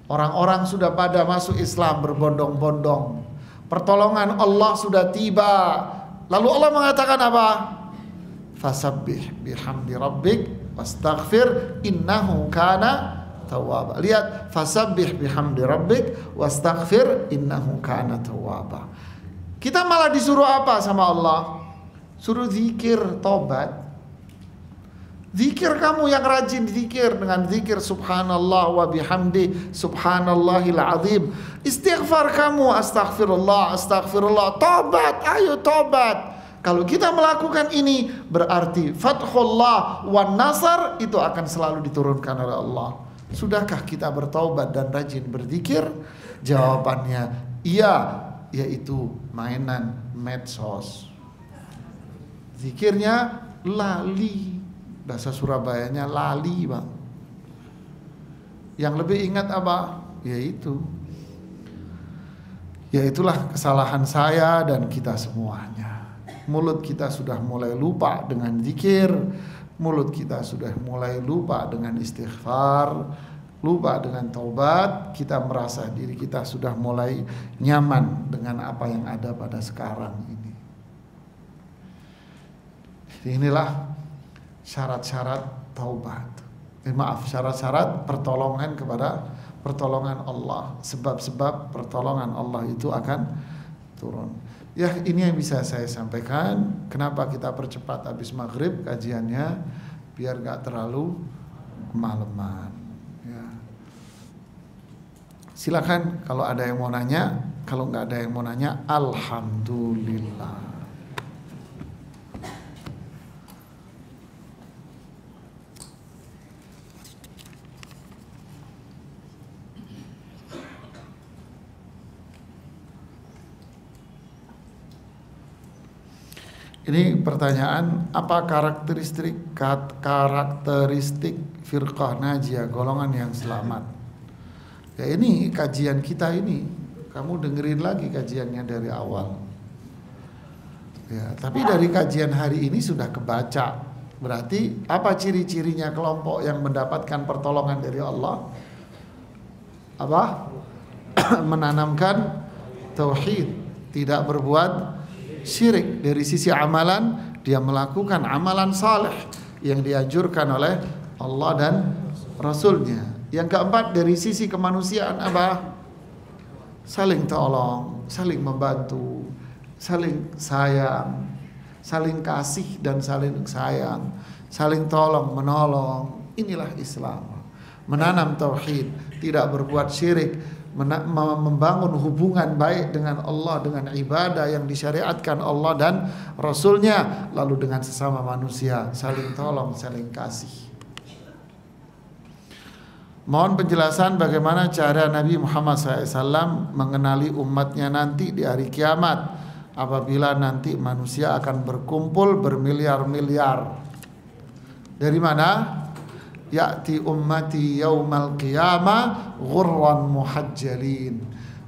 orang-orang sudah pada masuk Islam berbondong-bondong, pertolongan Allah sudah tiba. Lalu Allah mengatakan apa? Fasabbih bihamdi rabbik wastaghfir innahu kana tawwaba. Lihat, fasabbih bihamdi rabbik wastaghfir innahu kana tawwaba. Kita malah disuruh apa sama Allah? Suruh zikir, tobat. Zikir, kamu yang rajin zikir dengan zikir subhanallah wa bihamdi subhanallahil azim. Istighfar kamu, astaghfirullah, astaghfirullah. Tobat, ayo tobat. Kalau kita melakukan ini berarti fathullah wan nasar itu akan selalu diturunkan oleh Allah. Sudahkah kita bertaubat dan rajin berzikir? Jawabannya iya, yaitu mainan medsos. Zikirnya lali. Bahasa Surabayanya lali, Bang. Yang lebih ingat apa? Yaitulah kesalahan saya dan kita semuanya. Mulut kita sudah mulai lupa dengan zikir, mulut kita sudah mulai lupa dengan istighfar, lupa dengan taubat. Kita merasa diri kita sudah mulai nyaman dengan apa yang ada pada sekarang ini. Inilah syarat-syarat taubat. Syarat-syarat pertolongan kepada pertolongan Allah. Sebab-sebab pertolongan Allah itu akan turun. Ya, ini yang bisa saya sampaikan. Kenapa kita percepat habis maghrib kajiannya, biar gak terlalu kemalaman. Ya. Silakan kalau ada yang mau nanya. Kalau nggak ada yang mau nanya, alhamdulillah. Ini pertanyaan, apa karakteristik firqah najiyah, golongan yang selamat? Ya ini kajian kita ini, kamu dengerin lagi kajiannya dari awal. Ya, tapi dari kajian hari ini sudah kebaca. Berarti apa ciri-cirinya kelompok yang mendapatkan pertolongan dari Allah? Apa? Menanamkan tauhid, tidak berbuat syirik. Dari sisi amalan, dia melakukan amalan saleh yang dianjurkan oleh Allah dan Rasulnya. Yang keempat, dari sisi kemanusiaan apa? Saling tolong, saling membantu, saling sayang, saling kasih dan saling sayang, saling tolong menolong. Inilah Islam. menanam tauhid, tidak berbuat syirik, membangun hubungan baik dengan Allah dengan ibadah yang disyariatkan Allah dan Rasulnya, lalu dengan sesama manusia saling tolong, saling kasih. Mohon penjelasan bagaimana cara Nabi Muhammad SAW mengenali umatnya nanti di hari kiamat, apabila nanti manusia akan berkumpul bermiliar-miliar. Dari mana? Ya'ti ummati yaumal qiyamah ghurran muhajjalin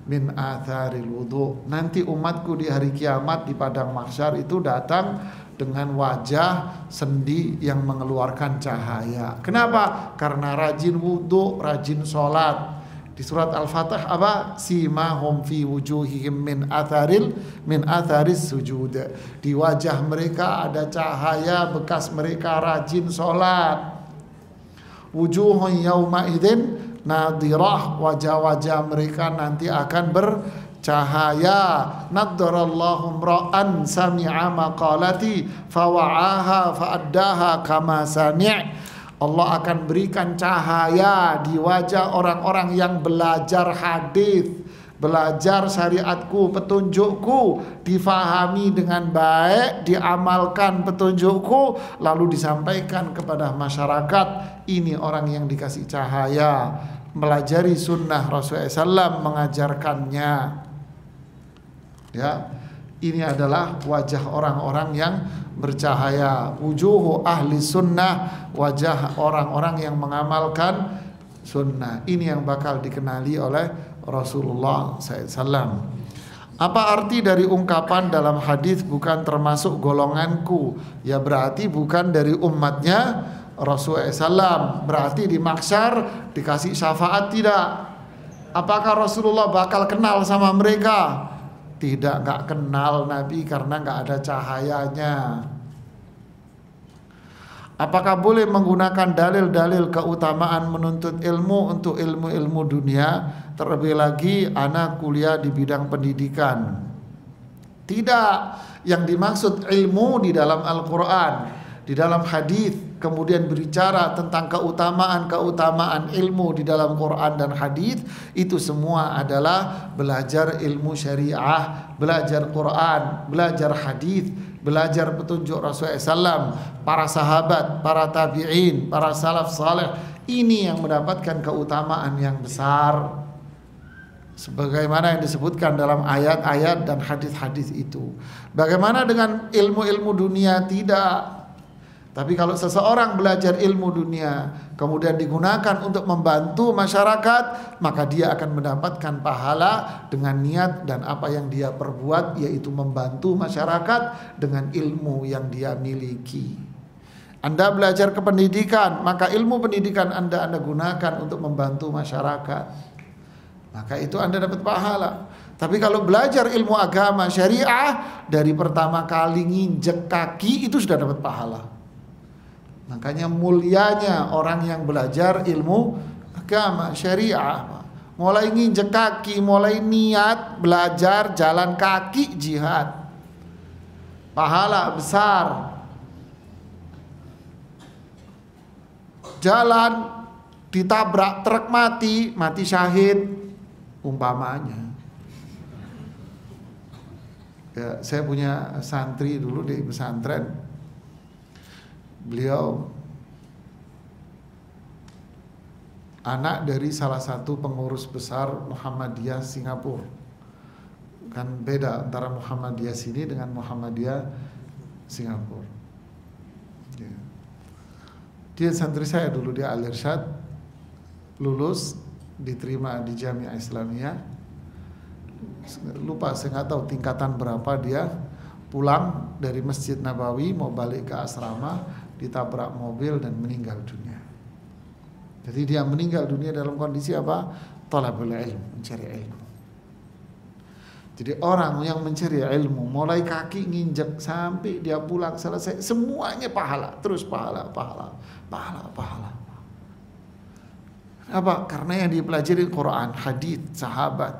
min atharil wudu. Nanti umatku di hari kiamat di padang mahsyar itu datang dengan wajah sendi yang mengeluarkan cahaya. Kenapa? Karena rajin wudu, rajin sholat. Di surat Al-Fatih apa? Simahum fi wujuhihim min atharis sujud. Di wajah mereka ada cahaya bekas mereka rajin sholat. Wujuhun yawma idzin nadirah, wajah-wajah mereka nanti akan bercahaya. Naddarallahu ra'an sami'a maqalati fawa'aha fa'addaha kama sami'. Allah akan berikan cahaya di wajah orang-orang yang belajar hadis, belajar syariatku, petunjukku, difahami dengan baik, diamalkan petunjukku, lalu disampaikan kepada masyarakat. Ini orang yang dikasih cahaya, melajari sunnah Rasulullah SAW, mengajarkannya. Ya, ini adalah wajah orang-orang yang bercahaya. Wujuhu ahli sunnah, wajah orang-orang yang mengamalkan sunnah. Ini yang bakal dikenali oleh Rasulullah SAW. Apa arti dari ungkapan dalam hadis bukan termasuk golonganku? Ya berarti bukan dari umatnya Rasulullah SAW. Berarti di mahsyar dikasih syafaat tidak? Apakah Rasulullah bakal kenal sama mereka? Tidak, nggak kenal Nabi karena nggak ada cahayanya. Apakah boleh menggunakan dalil-dalil keutamaan menuntut ilmu untuk ilmu-ilmu dunia? Terlebih lagi anak kuliah di bidang pendidikan. Tidak. Yang dimaksud ilmu di dalam Al-Quran, di dalam hadis, kemudian berbicara tentang keutamaan ilmu di dalam Quran dan hadis, itu semua adalah belajar ilmu syariah, belajar Quran, belajar hadis, belajar petunjuk Rasulullah SAW, para sahabat, para tabi'in, para salaf saleh. Ini yang mendapatkan keutamaan yang besar, sebagaimana yang disebutkan dalam ayat-ayat dan hadis-hadis itu. Bagaimana dengan ilmu-ilmu dunia? Tidak. Tapi kalau seseorang belajar ilmu dunia kemudian digunakan untuk membantu masyarakat, maka dia akan mendapatkan pahala dengan niat dan apa yang dia perbuat, yaitu membantu masyarakat dengan ilmu yang dia miliki. Anda belajar kependidikan, maka ilmu pendidikan Anda gunakan untuk membantu masyarakat, maka itu Anda dapat pahala. Tapi kalau belajar ilmu agama syariah, dari pertama kali nginjek kaki itu sudah dapat pahala. Makanya mulianya orang yang belajar ilmu agama syariah, mulai nginjek kaki, mulai niat belajar jalan kaki jihad, pahala besar. Jalan ditabrak truk mati syahid umpamanya. Ya, saya punya santri dulu di pesantren. Beliau anak dari salah satu pengurus besar Muhammadiyah Singapura. Kan beda antara Muhammadiyah sini dengan Muhammadiyah Singapura. Dia santri saya dulu, dia Al-Irsyad, lulus, diterima di Jamiah Islamiyah. Lupa, saya nggak tahu tingkatan berapa dia. Pulang dari Masjid Nabawi mau balik ke asrama, ditabrak mobil dan meninggal dunia. Jadi dia meninggal dunia dalam kondisi apa? Talabul ilm, mencari ilmu. Jadi orang yang mencari ilmu, mulai kaki nginjek sampai dia pulang selesai, semuanya pahala, terus pahala. Apa? Karena yang dipelajari Quran, hadis, sahabat.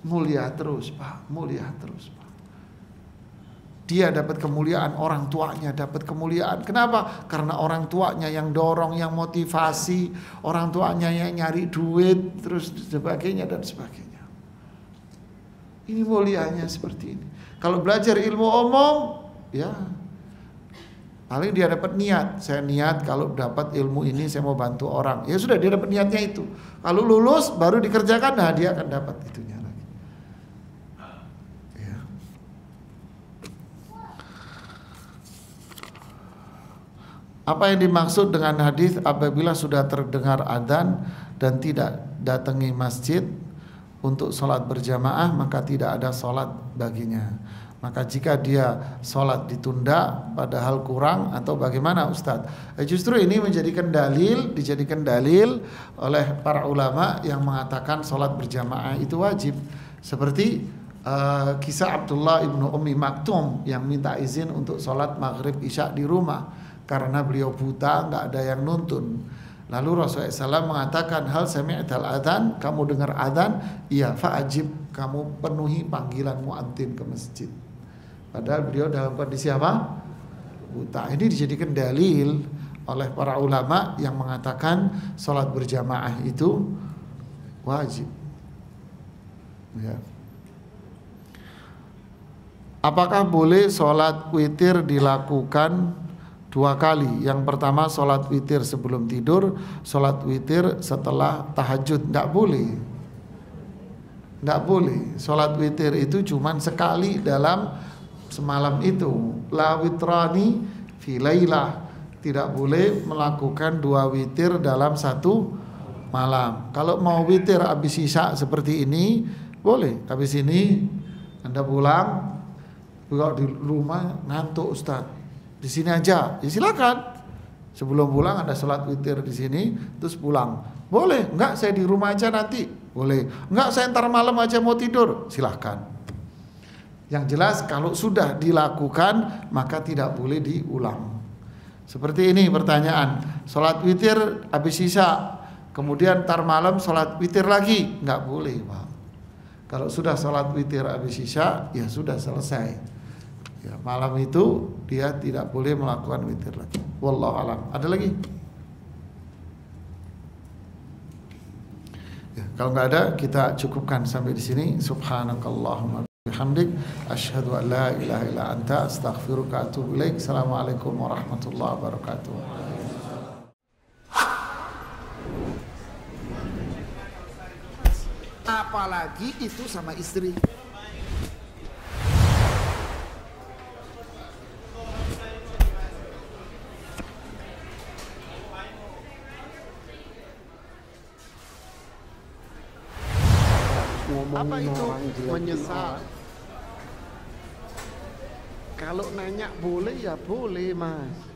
Mulia terus, Pak. Dia dapat kemuliaan, orang tuanya dapat kemuliaan. Kenapa? Karena orang tuanya yang dorong, yang motivasi, orang tuanya yang nyari duit, terus sebagainya dan sebagainya. Ini mulianya seperti ini. Kalau belajar ilmu umum, ya paling dia dapat niat. Saya niat kalau dapat ilmu ini saya mau bantu orang. Ya sudah, dia dapat niatnya itu. Kalau lulus baru dikerjakan, nah dia akan dapat itunya. Apa yang dimaksud dengan hadis apabila sudah terdengar adzan dan tidak datangi masjid untuk sholat berjamaah maka tidak ada sholat baginya. Maka jika dia sholat ditunda padahal kurang atau bagaimana Ustadz? Justru ini dijadikan dalil oleh para ulama yang mengatakan sholat berjamaah itu wajib. Seperti kisah Abdullah ibnu Ummi Maktum yang minta izin untuk sholat maghrib isya di rumah. Karena beliau buta, nggak ada yang nuntun. Lalu Rasulullah SAW mengatakan, hal sami'tal adzan, kamu dengar adzan? Iya, fa'ajib, kamu penuhi panggilan muadzin ke masjid. Padahal beliau dalam kondisi apa? Buta. Ini dijadikan dalil oleh para ulama yang mengatakan sholat berjamaah itu wajib. Ya. Apakah boleh sholat witir dilakukan 2 kali? Yang pertama sholat witir sebelum tidur, sholat witir setelah tahajud. Tidak boleh. Tidak boleh. Sholat witir itu cuma sekali dalam semalam itu. La witrani fi lailah. Tidak boleh melakukan 2 witir dalam satu malam. Kalau mau witir habis isya seperti ini, boleh. Habis ini Anda pulang, kalau di rumah ngantuk Ustadz, di sini aja, ya silakan. Sebelum pulang ada sholat witir di sini, terus pulang. Boleh, enggak saya di rumah aja nanti. Boleh, enggak saya ntar malam aja mau tidur. Silakan. Yang jelas kalau sudah dilakukan maka tidak boleh diulang. Seperti ini pertanyaan, sholat witir habis isya, kemudian ntar malam sholat witir lagi, enggak boleh Pak. Kalau sudah sholat witir habis isya, ya sudah selesai. Ya, malam itu dia tidak boleh melakukan witir lagi. Wallahu alam. Ada lagi? Ya, kalau nggak ada kita cukupkan sampai di sini. Subhanakallahumma bihamdik asyhadu an la ilaha illa anta astaghfiruka wa atubu ilaik. Assalamualaikum warahmatullahi wabarakatuh. Apalagi itu sama istri. Apa itu menyesal? Kalau nanya boleh ya boleh Mas.